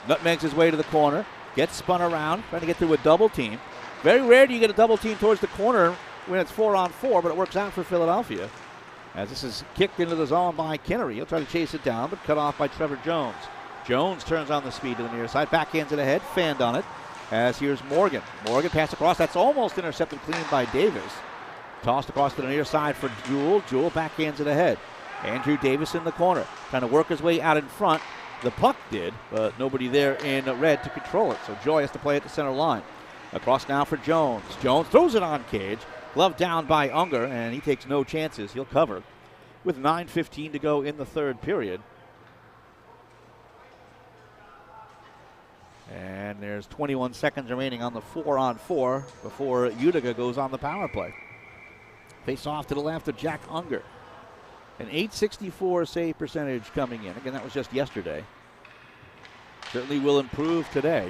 nutmegs his way to the corner, gets spun around, trying to get through a double team. Very rare do you get a double team towards the corner when it's 4-on-4, but it works out for Philadelphia. As this is kicked into the zone by Kinnery. He'll try to chase it down, but cut off by Trevor Jones. Jones turns on the speed to the near side, backhands it ahead, fanned on it. As here's Morgan. Morgan pass across, that's almost intercepted clean by Davis. Tossed across to the near side for Jewell. Jewell backhands it ahead. Andrew Davis in the corner, trying to work his way out in front. The puck did, but nobody there in red to control it. So Joy has to play at the center line. Across now for Jones. Jones throws it on Cage. Glove down by Unger, and he takes no chances. He'll cover with 9:15 to go in the 3rd period. And there's 21 seconds remaining on the 4-on-4 before Utica goes on the power play. Face off to the left of Jack Unger. An .864 save percentage coming in. Again, that was just yesterday. Certainly will improve today.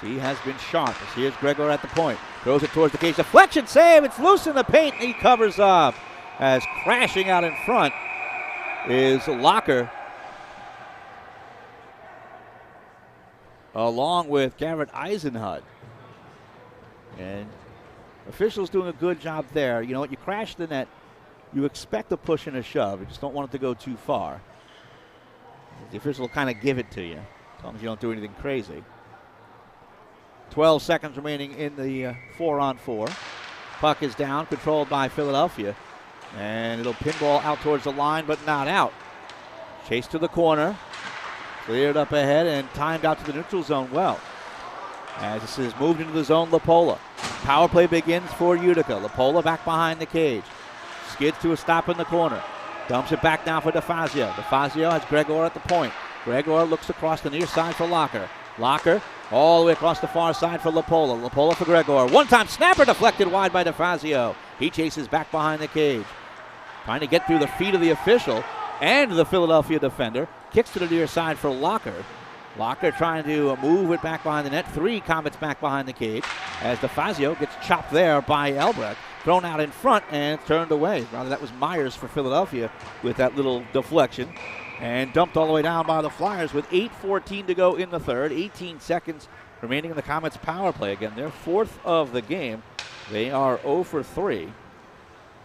He has been sharp. Here's Gregor at the point. Throws it towards the cage. Deflection save. It's loose in the paint. And he covers up. As crashing out in front is Locker, along with Garrett Eisenhut. And officials doing a good job there. You know what? You crash the net. You expect a push and a shove. You just don't want it to go too far. The official will kind of give it to you, as long as you don't do anything crazy. 12 seconds remaining in the 4-on-4. Puck is down, controlled by Philadelphia. And it'll pinball out towards the line, but not out. Chase to the corner. Cleared up ahead and timed out to the neutral zone well. As this is moved into the zone, Lapola. Power play begins for Utica. Lapola back behind the cage. Skids to a stop in the corner. Dumps it back now for DeFazio. DeFazio has Gregor at the point. Gregor looks across the near side for Locker. Locker all the way across the far side for Lapola. Lapola for Gregor. One-time snapper deflected wide by DeFazio. He chases back behind the cage. Trying to get through the feet of the official and the Philadelphia defender. Kicks to the near side for Locker. Locker trying to move it back behind the net. 3 Comets back behind the cage as DeFazio gets chopped there by Elbrecht. Thrown out in front and turned away. Rather, that was Myers for Philadelphia with that little deflection. And dumped all the way down by the Flyers with 8:14 to go in the third. 18 seconds remaining in the Comets' power play. Again, their 4th of the game. They are 0 for 3.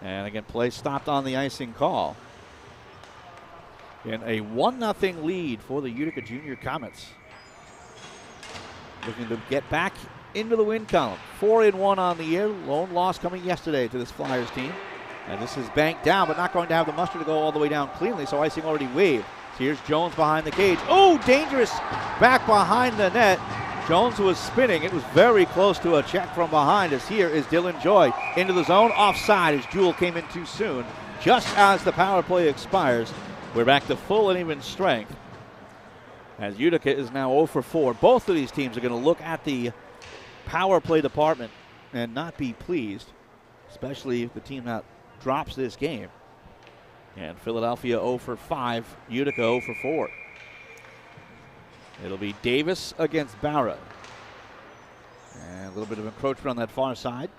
And again, play stopped on the icing call. And a 1-0 lead for the Utica Junior Comets. Looking to get back into the win column. 4-1 on the year. Lone loss coming yesterday to this Flyers team. And this is banked down, but not going to have the muster to go all the way down cleanly, so icing already waved. So here's Jones behind the cage. Oh, dangerous back behind the net. Jones was spinning. It was very close to a check from behind, as here is Dylan Joy into the zone. Offside as Jewell came in too soon. Just as the power play expires, we're back to full and even strength. As Utica is now 0 for 4. Both of these teams are going to look at the power play department and not be pleased, especially if the team that drops this game. And Philadelphia 0 for 5, Utica 0 for 4. It'll be Davis against Barra. And a little bit of encroachment on that far side.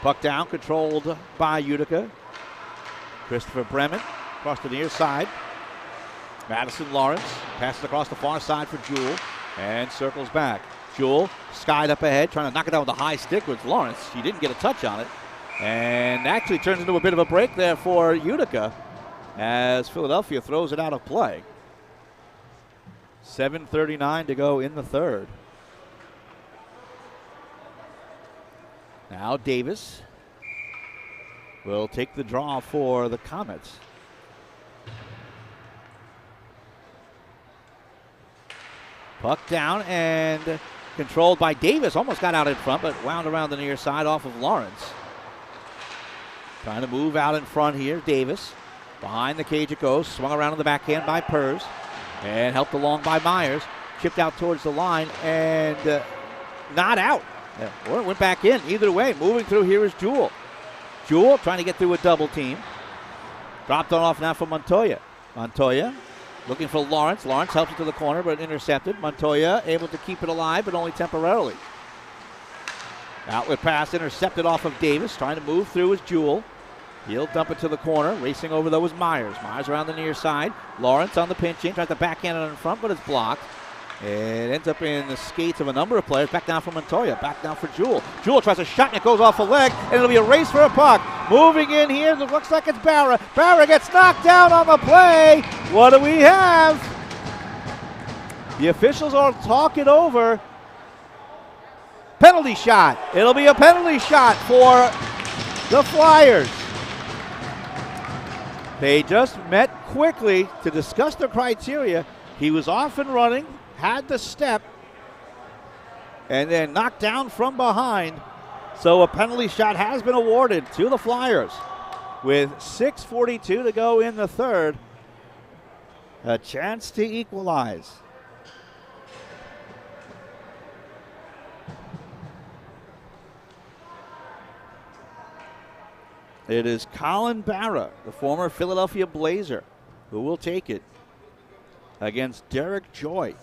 Puck down, controlled by Utica. Christopher Bremen across the near side. Madison Lawrence passes across the far side for Jewell and circles back. Jewell skied up ahead, trying to knock it down with a high stick with Lawrence. He didn't get a touch on it. And actually turns into a bit of a break there for Utica as Philadelphia throws it out of play. 7:39 to go in the third. Now Davis will take the draw for the Comets. Puck down and controlled by Davis. Almost got out in front, but wound around the near side off of Lawrence. Trying to move out in front here, Davis. Behind the cage it goes. Swung around on the backhand by Purz. And helped along by Myers. Chipped out towards the line and not out. Or it went back in. Either way, moving through here is Jewell. Jewell trying to get through a double team. Dropped on off now for Montoya. Montoya looking for Lawrence. Lawrence helps it to the corner, but intercepted. Montoya able to keep it alive, but only temporarily. Outlet pass intercepted off of Davis. Trying to move through is Jewell. He'll dump it to the corner. Racing over, though, is Myers. Myers around the near side. Lawrence on the pinch in. Tries to backhand it in front, but it's blocked. It ends up in the skates of a number of players. Back down for Montoya. Back down for Jewell. Jewell tries a shot, and it goes off a leg, and it'll be a race for a puck. Moving in here. It looks like it's Barra. Barra gets knocked down on the play. What do we have? The officials are talking over. Penalty shot. It'll be a penalty shot for the Flyers. They just met quickly to discuss the criteria. He was off and running, had the step, and then knocked down from behind. So a penalty shot has been awarded to the Flyers. With 6:42 to go in the third, a chance to equalize. It is Colin Barra, the former Philadelphia Blazer, who will take it against Derek Joy.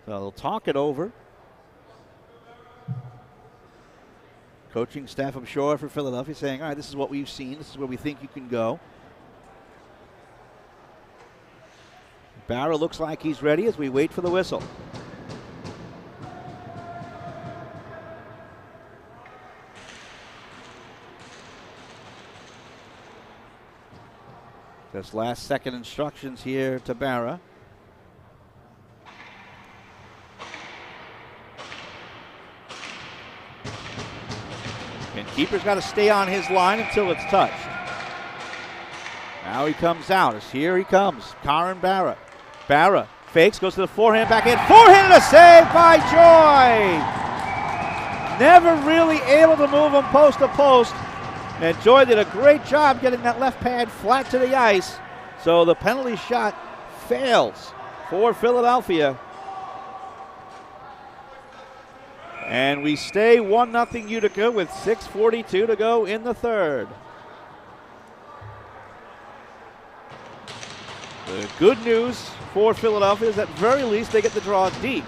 So they'll talk it over. Coaching staff, I'm sure, for Philadelphia saying, all right, this is what we've seen. This is where we think you can go. Barra looks like he's ready as we wait for the whistle. Just last second instructions here to Barra. And keeper's got to stay on his line until it's touched. Now he comes out. As here he comes. Karan Barra. Barra fakes, goes to the forehand, backhand. Forehand and a save by Joy. Never really able to move him post to post. And Joy did a great job getting that left pad flat to the ice. So the penalty shot fails for Philadelphia. And we stay 1-0 Utica with 6:42 to go in the third. The good news for Philadelphia is at very least they get the draw deep.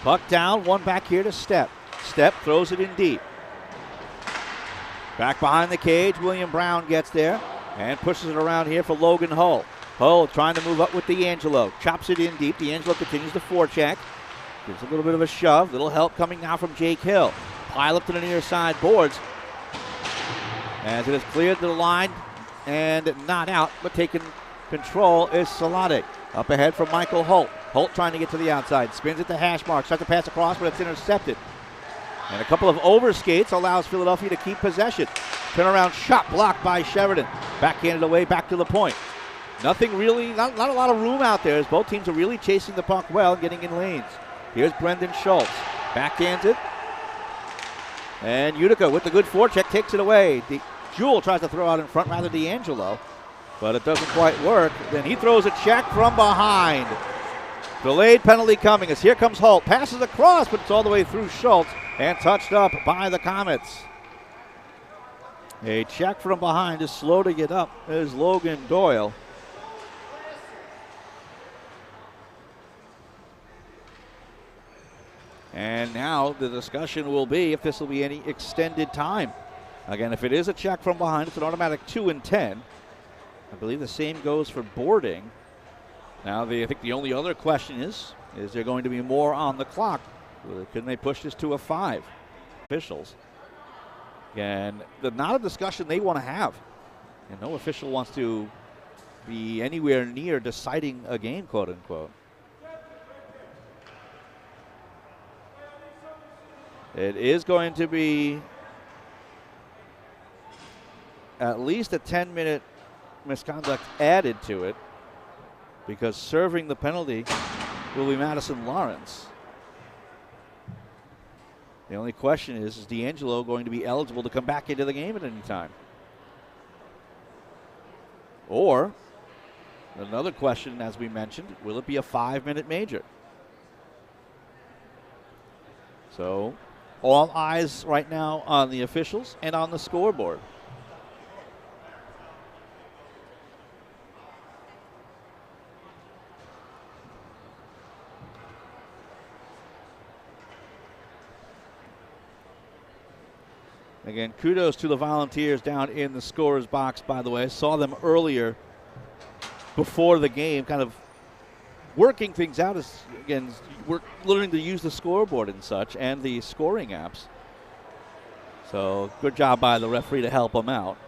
Puck down, one back here to Step. Step throws it in deep. Back behind the cage, William Brown gets there and pushes it around here for Logan Hull. Hull trying to move up with D'Angelo. Chops it in deep. D'Angelo continues to forecheck. Gives a little bit of a shove. Little help coming now from Jake Hill. Pile up to the near side boards. As it is cleared to the line and not out, but taking control is Salate. Up ahead from Michael Holt. Holt trying to get to the outside. Spins at the hash mark. Starts to pass across, but it's intercepted. And a couple of overskates allows Philadelphia to keep possession. Turnaround shot blocked by Sheridan. Backhanded away back to the point. Nothing really, not a lot of room out there as both teams are really chasing the puck well and getting in lanes. Here's Brendan Schultz. Backhands it. And Utica with the good forecheck takes it away. Jewell tries to throw out in front, rather D'Angelo, but it doesn't quite work. Then he throws a check from behind. Delayed penalty coming as here comes Holt. Passes across, but it's all the way through Schultz and touched up by the Comets. A check from behind is slow to get up is Logan Doyle. And now the discussion will be if this will be any extended time. Again, if it is a check from behind, it's an automatic 2 and 10. I believe the same goes for boarding. Now, I think the only other question is there going to be more on the clock? Can they push this to a 5? Officials. And not a discussion they want to have. And no official wants to be anywhere near deciding a game, quote unquote. It is going to be at least a 10-minute misconduct added to it because serving the penalty will be Madison Lawrence. The only question is D'Angelo going to be eligible to come back into the game at any time? Or, another question, as we mentioned, will it be a 5-minute major? So, all eyes right now on the officials and on the scoreboard. Again, kudos to the Volunteers down in the scorer's box, by the way. Saw them earlier before the game, kind of working things out as, again, we're learning to use the scoreboard and such and the scoring apps. So good job by the referee to help them out.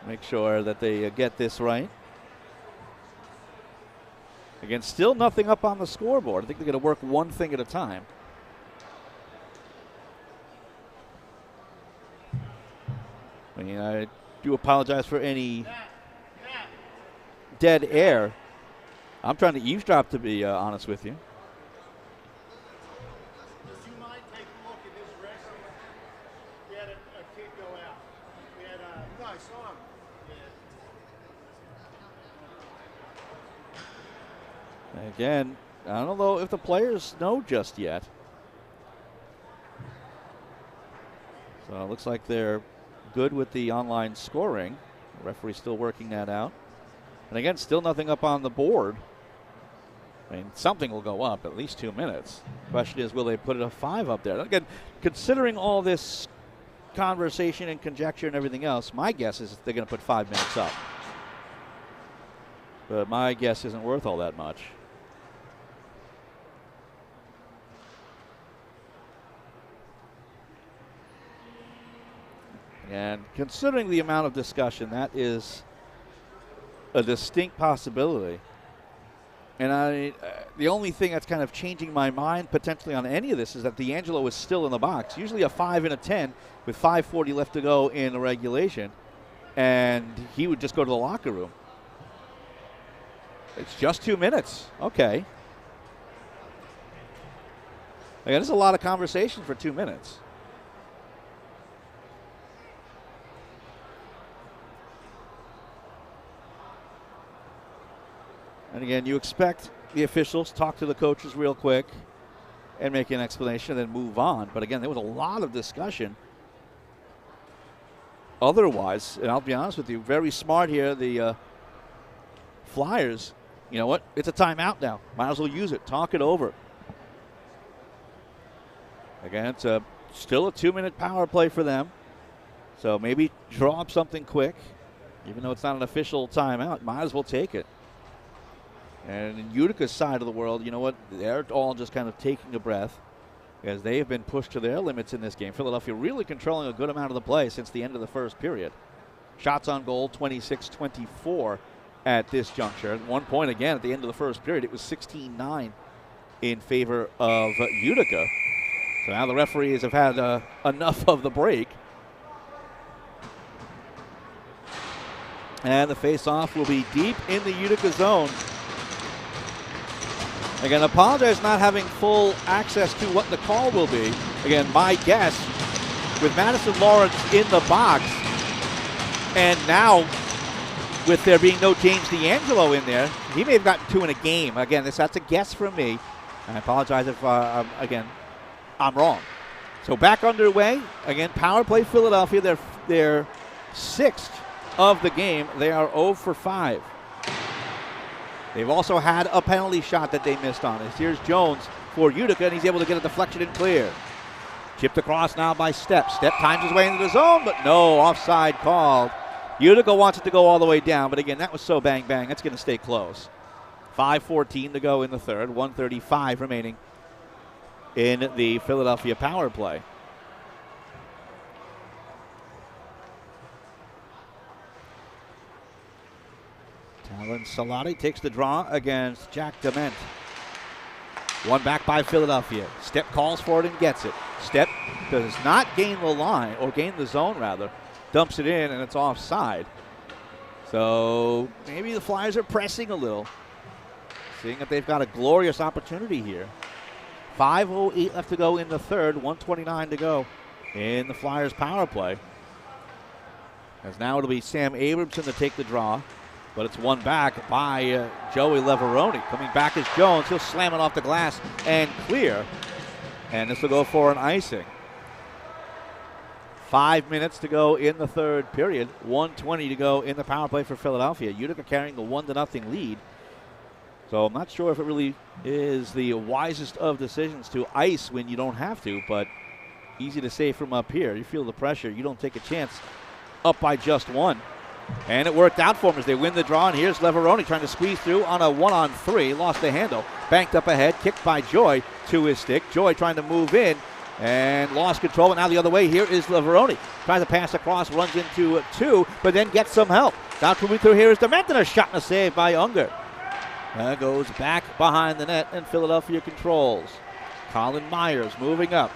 Make sure that they get this right. Again, still nothing up on the scoreboard. I think they're going to work one thing at a time. I mean, I do apologize for any dead air. I'm trying to eavesdrop, to be honest with you. Would you mind taking a look at his wrist? We had a kid go out. We had no, I saw him. Yeah. Again, I don't know if the players know just yet. So it looks like they're good with the online scoring. The referee's still working that out. And again, still nothing up on the board. I mean, something will go up, at least 2 minutes. Question is, will they put a 5 up there? Again, considering all this conversation and conjecture and everything else, my guess is they're going to put 5 minutes up. But my guess isn't worth all that much. And considering the amount of discussion, that is a distinct possibility. And the only thing that's kind of changing my mind potentially on any of this is that D'Angelo is still in the box. Usually a 5 and a 10 with 5:40 left to go in the regulation. And he would just go to the locker room. It's just 2 minutes. Okay. Again, there's a lot of conversation for 2 minutes. And again, you expect the officials to talk to the coaches real quick and make an explanation and then move on. But again, there was a lot of discussion. Otherwise, and I'll be honest with you, very smart here, the Flyers. You know what? It's a timeout now. Might as well use it. Talk it over. Again, it's still a 2-minute power play for them. So maybe draw up something quick. Even though it's not an official timeout, might as well take it. And in Utica's side of the world, you know what? They're all just kind of taking a breath as they have been pushed to their limits in this game. Philadelphia really controlling a good amount of the play since the end of the first period. Shots on goal, 26-24 at this juncture. At one point, again, at the end of the first period, it was 16-9 in favor of Utica. So now the referees have had enough of the break. And the face-off will be deep in the Utica zone. Again, apologize not having full access to what the call will be. Again, my guess, with Madison Lawrence in the box, and now with there being no James D'Angelo in there, he may have gotten 2 in a game. Again, that's a guess from me. I apologize if, again, I'm wrong. So back underway. Again, power play Philadelphia. They're 6th of the game. They are 0 for 5. They've also had a penalty shot that they missed on. Here's Jones for Utica, and he's able to get a deflection and clear. Chipped across now by Stepp. Stepp times his way into the zone, but no, offside called. Utica wants it to go all the way down, but again, that was so bang-bang. That's going to stay close. 5:14 to go in the third, 1:35 remaining in the Philadelphia power play. Talon Salati takes the draw against Jack Dement. One back by Philadelphia. Stepp calls for it and gets it. Stepp does not gain the line, or gain the zone rather. Dumps it in and it's offside. So maybe the Flyers are pressing a little. Seeing that they've got a glorious opportunity here. 5:08 left to go in the third, 1:29 to go in the Flyers power play. As now it'll be Sam Abramson to take the draw. But it's one back by Joey Leveroni. Coming back is Jones. He'll slam it off the glass and clear. And this will go for an icing. 5 minutes to go in the third period. 1:20 to go in the power play for Philadelphia. Utica carrying the 1-0 lead. So I'm not sure if it really is the wisest of decisions to ice when you don't have to, but easy to say from up here. You feel the pressure. You don't take a chance up by just one. And it worked out for them as they win the draw. And here's Leveroni trying to squeeze through on a 1-on-3. Lost the handle. Banked up ahead. Kicked by Joy to his stick. Joy trying to move in and lost control. And now the other way. Here is Leveroni. Tries to pass across. Runs into 2. But then gets some help. Now coming through here is Dement. A shot and a save by Unger. That goes back behind the net. And Philadelphia controls. Colin Myers moving up.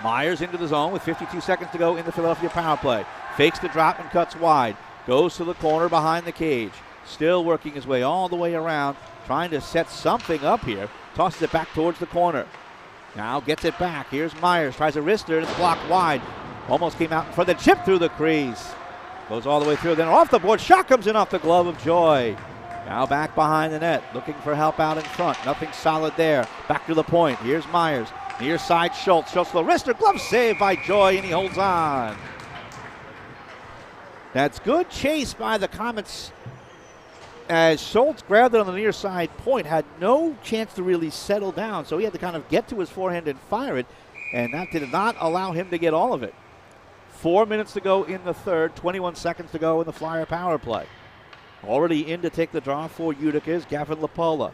Myers into the zone with 52 seconds to go in the Philadelphia power play. Fakes the drop and cuts wide. Goes to the corner behind the cage. Still working his way all the way around. Trying to set something up here. Tosses it back towards the corner. Now gets it back. Here's Myers. Tries a wrister and it's blocked wide. Almost came out in front of the chip through the crease. Goes all the way through. Then off the board. Shot comes in off the glove of Joy. Now back behind the net. Looking for help out in front. Nothing solid there. Back to the point. Here's Myers. Near side Schultz. Schultz the wrister. Glove save by Joy and he holds on. That's good chase by the Comets as Schultz grabbed it on the near side point, had no chance to really settle down, so he had to kind of get to his forehand and fire it, and that did not allow him to get all of it. 4 minutes to go in the third, 21 seconds to go in the Flyer power play. Already in to take the draw for Utica is Gavin Lapola.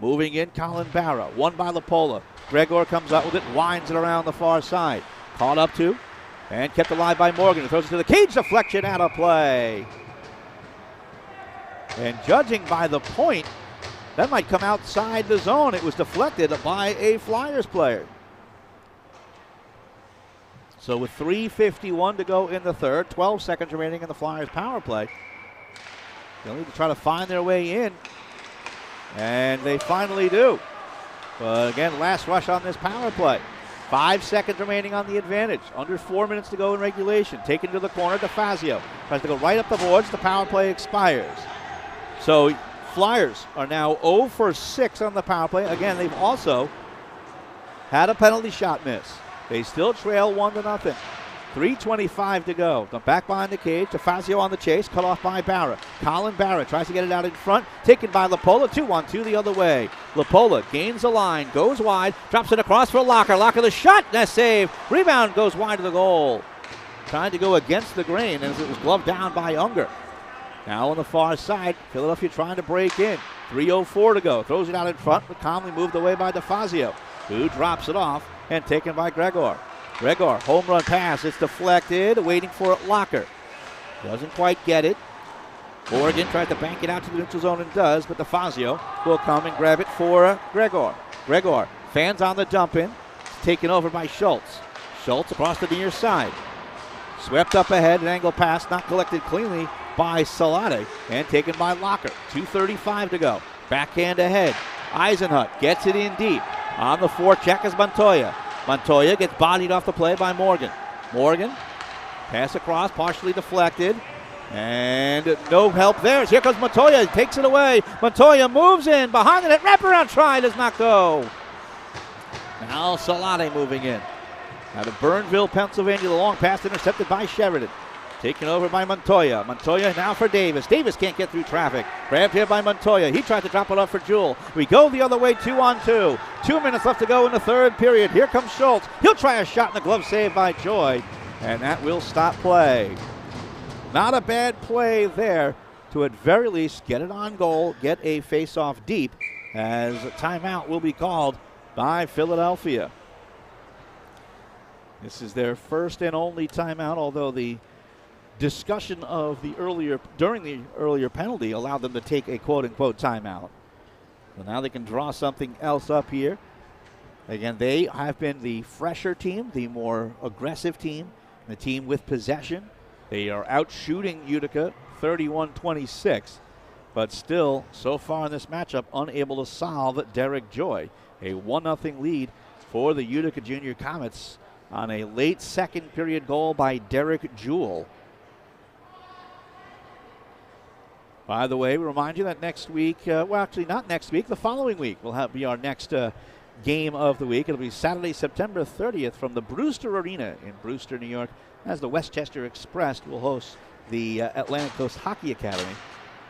Moving in, Colin Barra. One by Lapola. Gregor comes up with it, winds it around the far side. Caught up to. And kept alive by Morgan, who throws it to the cage, deflection out of play. And judging by the point, that might come outside the zone. It was deflected by a Flyers player. So with 3:51 to go in the third, 12 seconds remaining in the Flyers power play. They'll need to try to find their way in. And they finally do. But again, last rush on this power play. 5 seconds remaining on the advantage. Under 4 minutes to go in regulation. Taken to the corner, DeFazio. Tries to go right up the boards. The power play expires. So Flyers are now 0 for 6 on the power play. Again, they've also had a penalty shot miss. They still trail 1-0. 3:25 to go. The back behind the cage. DeFazio on the chase. Cut off by Barra. Colin Barra tries to get it out in front. Taken by Lapola. 2-1-2 the other way. Lapola gains a line. Goes wide. Drops it across for Locker. Locker the shot. That's save. Rebound goes wide of the goal. Trying to go against the grain as it was gloved down by Unger. Now on the far side. Philadelphia trying to break in. 3:04 to go. Throws it out in front, but calmly moved away by DeFazio, who drops it off and taken by Gregor. Gregor, home run pass. It's deflected, waiting for it. Locker doesn't quite get it. Morgan tried to bank it out to the neutral zone and does, but DeFazio will come and grab it for Gregor. Gregor, fans on the dump in. It's taken over by Schultz. Schultz across the near side. Swept up ahead, an angle pass, not collected cleanly by Salate, and taken by Locker. 2:35 to go. Backhand ahead. Eisenhut gets it in deep. On the forecheck is Montoya. Montoya gets bodied off the play by Morgan. Morgan, pass across, partially deflected. And no help there. Here comes Montoya, takes it away. Montoya moves in, behind the net, wraparound try, does not go. Now Salate moving in. Out of Burnville, Pennsylvania, the long pass intercepted by Sheridan. Taken over by Montoya. Montoya now for Davis. Davis can't get through traffic. Grabbed here by Montoya. He tried to drop it off for Jewell. We go the other way, 2-on-2. 2 minutes left to go in the third period. Here comes Schultz. He'll try a shot in the glove save by Joy. And that will stop play. Not a bad play there to at very least get it on goal, get a face-off deep, as a timeout will be called by Philadelphia. This is their first and only timeout, although the discussion of during the earlier penalty allowed them to take a quote-unquote timeout. So now they can draw something else up here. Again, they have been the fresher team, the more aggressive team, the team with possession. They are out shooting Utica 31-26, but still, so far in this matchup, unable to solve Derek Joy. A 1-0 lead for the Utica Junior Comets on a late second period goal by Derek Jewell. By the way, we remind you that next week, well, actually not next week, the following week will be our next game of the week. It'll be Saturday, September 30th from the Brewster Arena in Brewster, New York, as the Westchester Express will host the Atlantic Coast Hockey Academy.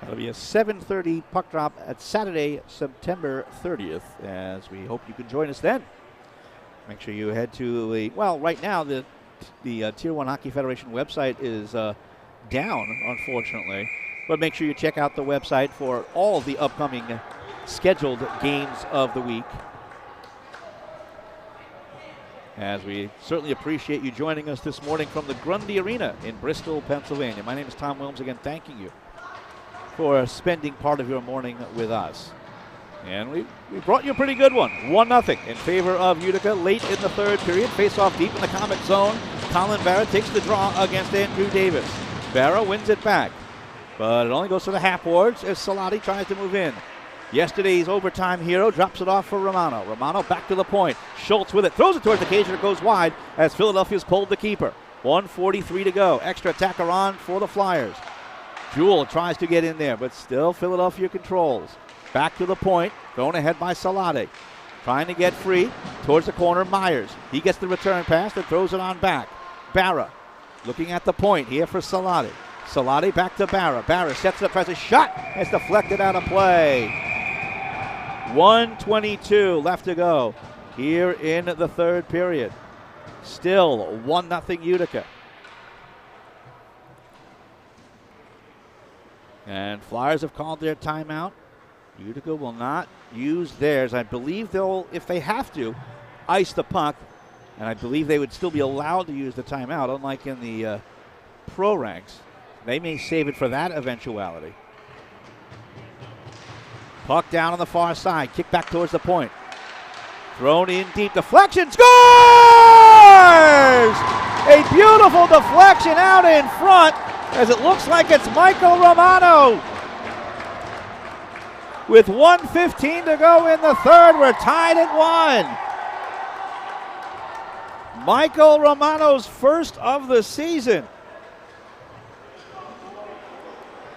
That'll be a 7:30 puck drop at Saturday, September 30th, as we hope you can join us then. Make sure you head to the, well, right now the Tier 1 Hockey Federation website is down, unfortunately. But make sure you check out the website for all of the upcoming scheduled games of the week. As we certainly appreciate you joining us this morning from the Grundy Arena in Bristol, Pennsylvania. My name is Tom Williams, again thanking you for spending part of your morning with us. And we brought you a pretty good one. 1-0 in favor of Utica late in the third period. Face-off deep in the Comet zone. Colin Barra takes the draw against Andrew Davis. Barra wins it back, but it only goes to the half boards as Salati tries to move in. Yesterday's overtime hero drops it off for Romano. Romano back to the point. Schultz with it. Throws it towards the cage and it goes wide as Philadelphia's pulled the keeper. 1:43 to go. Extra attacker on for the Flyers. Jewell tries to get in there, but still Philadelphia controls. Back to the point. Thrown ahead by Salate. Trying to get free towards the corner. Myers. He gets the return pass and throws it on back. Barra looking at the point here for Salate. Salate back to Barra. Barra sets it up, tries a shot. It's deflected out of play. 1:22 left to go here in the third period. Still 1-0 Utica. And Flyers have called their timeout. Utica will not use theirs. I believe they'll, if they have to, ice the puck. And I believe they would still be allowed to use the timeout, unlike in the pro ranks. They may save it for that eventuality. Puck down on the far side. Kick back towards the point. Thrown in deep. Deflection. Scores! A beautiful deflection out in front as it looks like it's Michael Romano. With 1:15 to go in the third, we're tied at 1. Michael Romano's first of the season.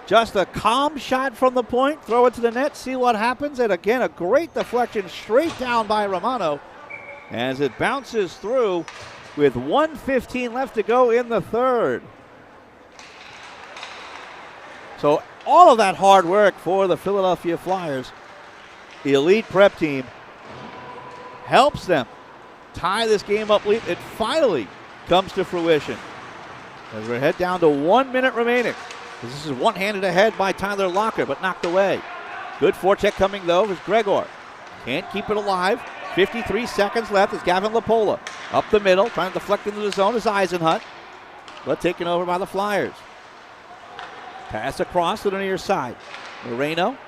Just a calm shot from the point, throw it to the net, see what happens. And again, a great deflection straight down by Romano as it bounces through with 1:15 left to go in the third. So all of that hard work for the Philadelphia Flyers, the elite prep team, helps them tie this game up. It finally comes to fruition as we head down to 1 minute remaining. This is one-handed ahead by Tyler Locker, but knocked away. Good forecheck coming, though, is Gregor. Can't keep it alive. 53 seconds left as Gavin Lapola up the middle, trying to deflect into the zone is Eisenhut, but taken over by the Flyers. Pass across to the near side. Moreno,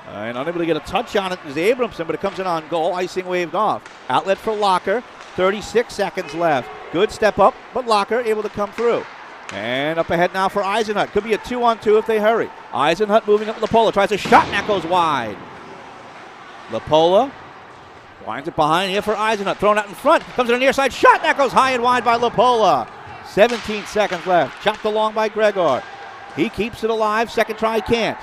and unable to get a touch on it is Abramson, but it comes in on goal. Icing waved off. Outlet for Locker. 36 seconds left. Good step up, but Locker able to come through. And up ahead now for Eisenhut. Could be a 2-on-2 if they hurry. Eisenhut moving up with Lapola. Tries a shot, and that goes wide. Lapola winds it behind here for Eisenhut. Thrown out in front. Comes to the near side. Shot, that goes high and wide by Lapola. 17 seconds left. Chopped along by Gregor. He keeps it alive. Second try can't.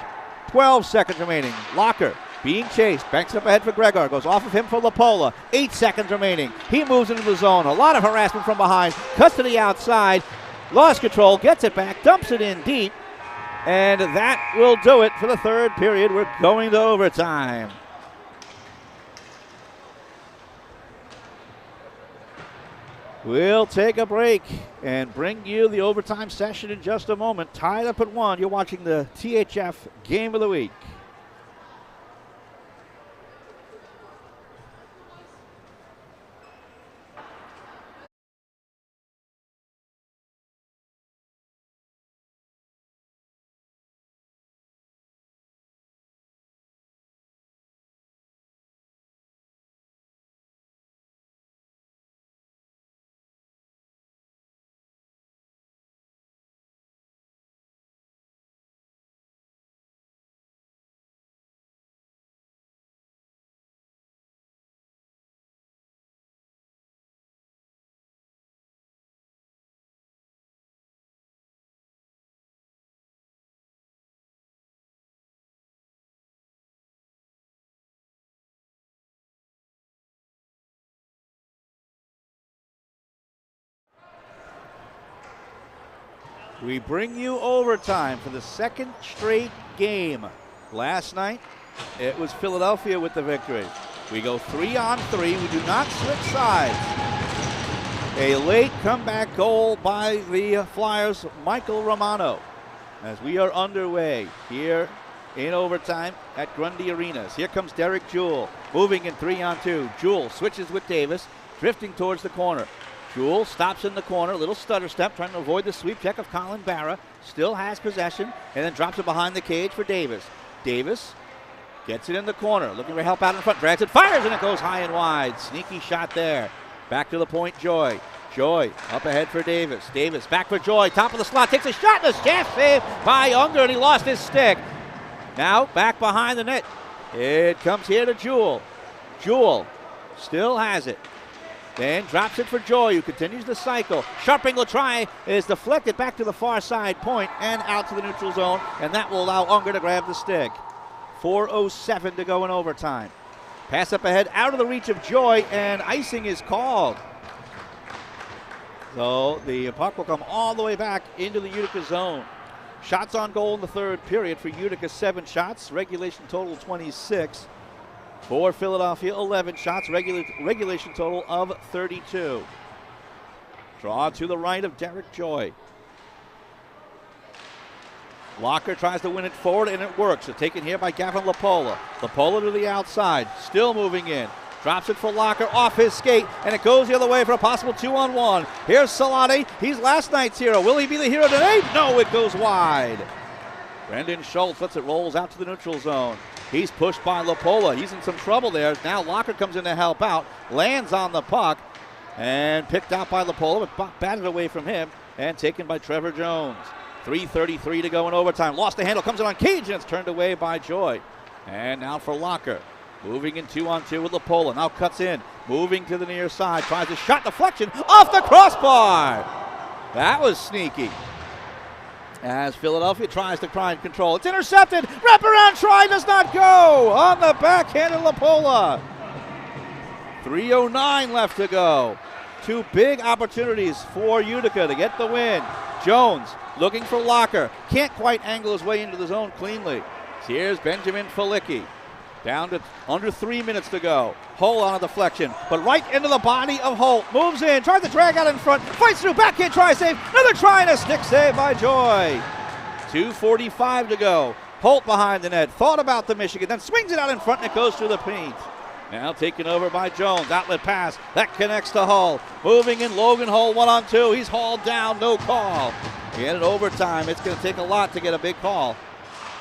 12 seconds remaining. Locker being chased. Banks up ahead for Gregor. Goes off of him for Lapola. 8 seconds remaining. He moves into the zone. A lot of harassment from behind. Cuts to the outside. Lost control. Gets it back. Dumps it in deep. And that will do it for the third period. We're going to overtime. We'll take a break and bring you the overtime session in just a moment. Tied up at 1. You're watching the THF Game of the Week. We bring you overtime for the second straight game. Last night, it was Philadelphia with the victory. We go 3-on-3. We do not switch sides. A late comeback goal by the Flyers, Michael Romano, as we are underway here in overtime at Grundy Arenas. Here comes Derek Jewell, moving in 3-on-2. Jewell switches with Davis, drifting towards the corner. Jewell stops in the corner, little stutter step, trying to avoid the sweep check of Colin Barra. Still has possession, and then drops it behind the cage for Davis. Davis gets it in the corner, looking for help out in front, drags it, fires, and it goes high and wide. Sneaky shot there. Back to the point, Joy. Joy up ahead for Davis. Davis back for Joy, top of the slot, takes a shot, and a shaft save by Unger, and he lost his stick. Now back behind the net. It comes here to Jewell. Jewell still has it. Then drops it for Joy, who continues the cycle. Sharp angle try is deflected back to the far side point and out to the neutral zone, and that will allow Unger to grab the stick. 4:07 to go in overtime. Pass up ahead, out of the reach of Joy, and icing is called. So the puck will come all the way back into the Utica zone. Shots on goal in the third period for Utica, 7 shots. Regulation total 26. For Philadelphia, 11 shots, regulation total of 32. Draw to the right of Derek Joy. Locker tries to win it forward, and it works. It's taken here by Gavin Lapola. Lapola to the outside, still moving in. Drops it for Locker off his skate, and it goes the other way for a possible 2-on-1. Here's Salati. He's last night's hero. Will he be the hero today? No, it goes wide. Brendan Schultz lets it rolls out to the neutral zone. He's pushed by Lapola. He's in some trouble there. Now Locker comes in to help out. Lands on the puck and picked out by Lapola, but batted away from him and taken by Trevor Jones. 3:33 to go in overtime. Lost the handle, comes in on cage, and it's turned away by Joy. And now for Locker. Moving in 2-on-2 with Lapola. Now cuts in. Moving to the near side. Tries a shot deflection off the crossbar. That was sneaky. As Philadelphia tries to try and control. It's intercepted. Wraparound try does not go. On the backhand of Lapola. 3:09 left to go. Two big opportunities for Utica to get the win. Jones looking for Locker. Can't quite angle his way into the zone cleanly. Here's Benjamin Felicki. Down to under 3 minutes to go. Hull on a deflection, but right into the body of Holt. Moves in, tries to drag out in front, fights through, backhand try save. Another try and a stick save by Joy. 2:45 to go. Holt behind the net, thought about the Michigan, then swings it out in front and it goes through the paint. Now taken over by Jones. Outlet pass. That connects to Hull. Moving in Logan Hull 1-on-2. He's hauled down. No call. In overtime. It's going to take a lot to get a big call.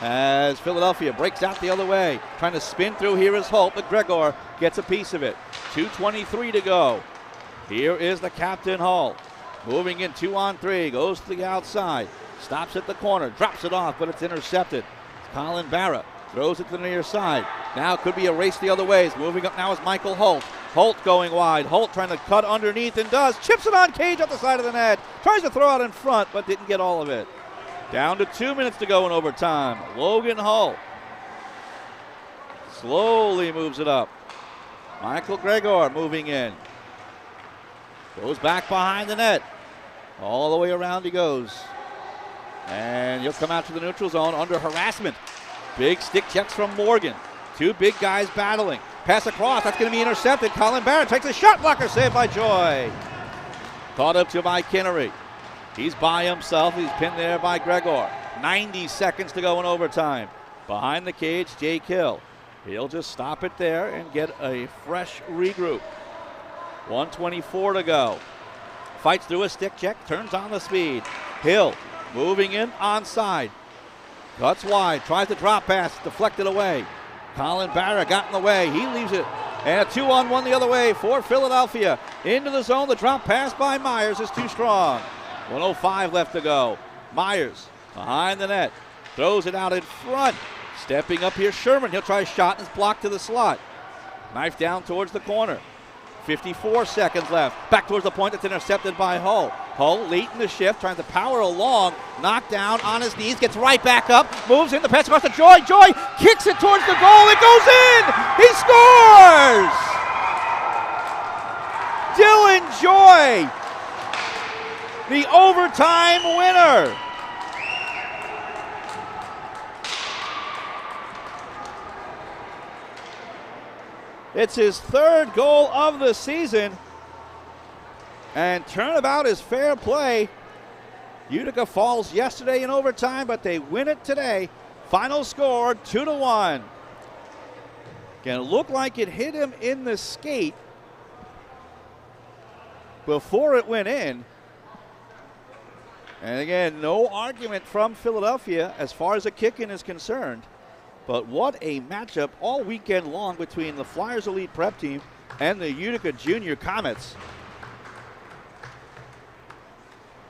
As Philadelphia breaks out the other way. Trying to spin through here is Holt, but Gregor gets a piece of it. 2:23 to go. Here is the captain Hull. Moving in 2-on-3. Goes to the outside. Stops at the corner. Drops it off, but it's intercepted. Colin Barra. Throws it to the near side. Now could be a race the other way. Moving up now is Michael Holt. Holt going wide. Holt trying to cut underneath and does. Chips it on Cage up the side of the net. Tries to throw out in front, but didn't get all of it. Down to 2 minutes to go in overtime. Logan Hull slowly moves it up. Michael Gregor moving in. Goes back behind the net. All the way around he goes. And he'll come out to the neutral zone under harassment. Big stick checks from Morgan. Two big guys battling. Pass across. That's going to be intercepted. Colin Barrett takes a shot blocker. Saved by Joy. Caught up to by Kinnery. He's by himself. He's pinned there by Gregor. 90 seconds to go in overtime. Behind the cage, Jake Hill. He'll just stop it there and get a fresh regroup. 1:24 to go. Fights through a stick check. Turns on the speed. Hill moving in onside. Cuts wide, tries to drop pass, deflected away. Colin Barra got in the way, he leaves it. And a 2-on-1 the other way for Philadelphia. Into the zone, the drop pass by Myers is too strong. 1:05 left to go. Myers behind the net, throws it out in front. Stepping up here, Sherman, he'll try a shot and it's blocked to the slot. Knife down towards the corner. 54 seconds left. Back towards the point, that's intercepted by Hull. Hull late in the shift, trying to power along. Knocked down on his knees, gets right back up. Moves in the pass across to Joy. Joy kicks it towards the goal. It goes in. He scores! Dylan Joy, the overtime winner. It's his third goal of the season. And turnabout is fair play. Utica falls yesterday in overtime, but they win it today. Final score 2-1. Again, it looked like it hit him in the skate before it went in. And again, no argument from Philadelphia as far as the kicking is concerned. But what a matchup all weekend long between the Flyers Elite Prep team and the Utica Junior Comets.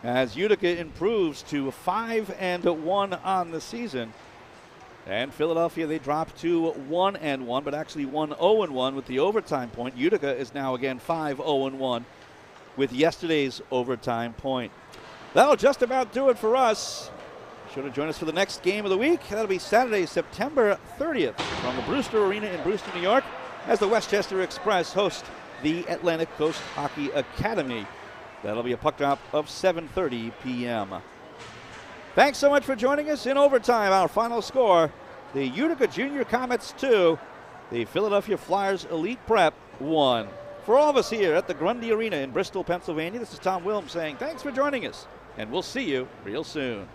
As Utica improves to 5-1 on the season. And Philadelphia, they drop to 1-1, but actually 1-0-1 with the overtime point. Utica is now again 5-0-1 with yesterday's overtime point. That'll just about do it for us. Sure to join us for the next game of the week. That'll be Saturday, September 30th from the Brewster Arena in Brewster, New York, as the Westchester Express host the Atlantic Coast Hockey Academy. That'll be a puck drop of 7:30 p.m. Thanks so much for joining us in overtime. Our final score, the Utica Junior Comets 2, the Philadelphia Flyers Elite Prep 1. For all of us here at the Grundy Arena in Bristol, Pennsylvania, this is Tom Wilms saying thanks for joining us, and we'll see you real soon.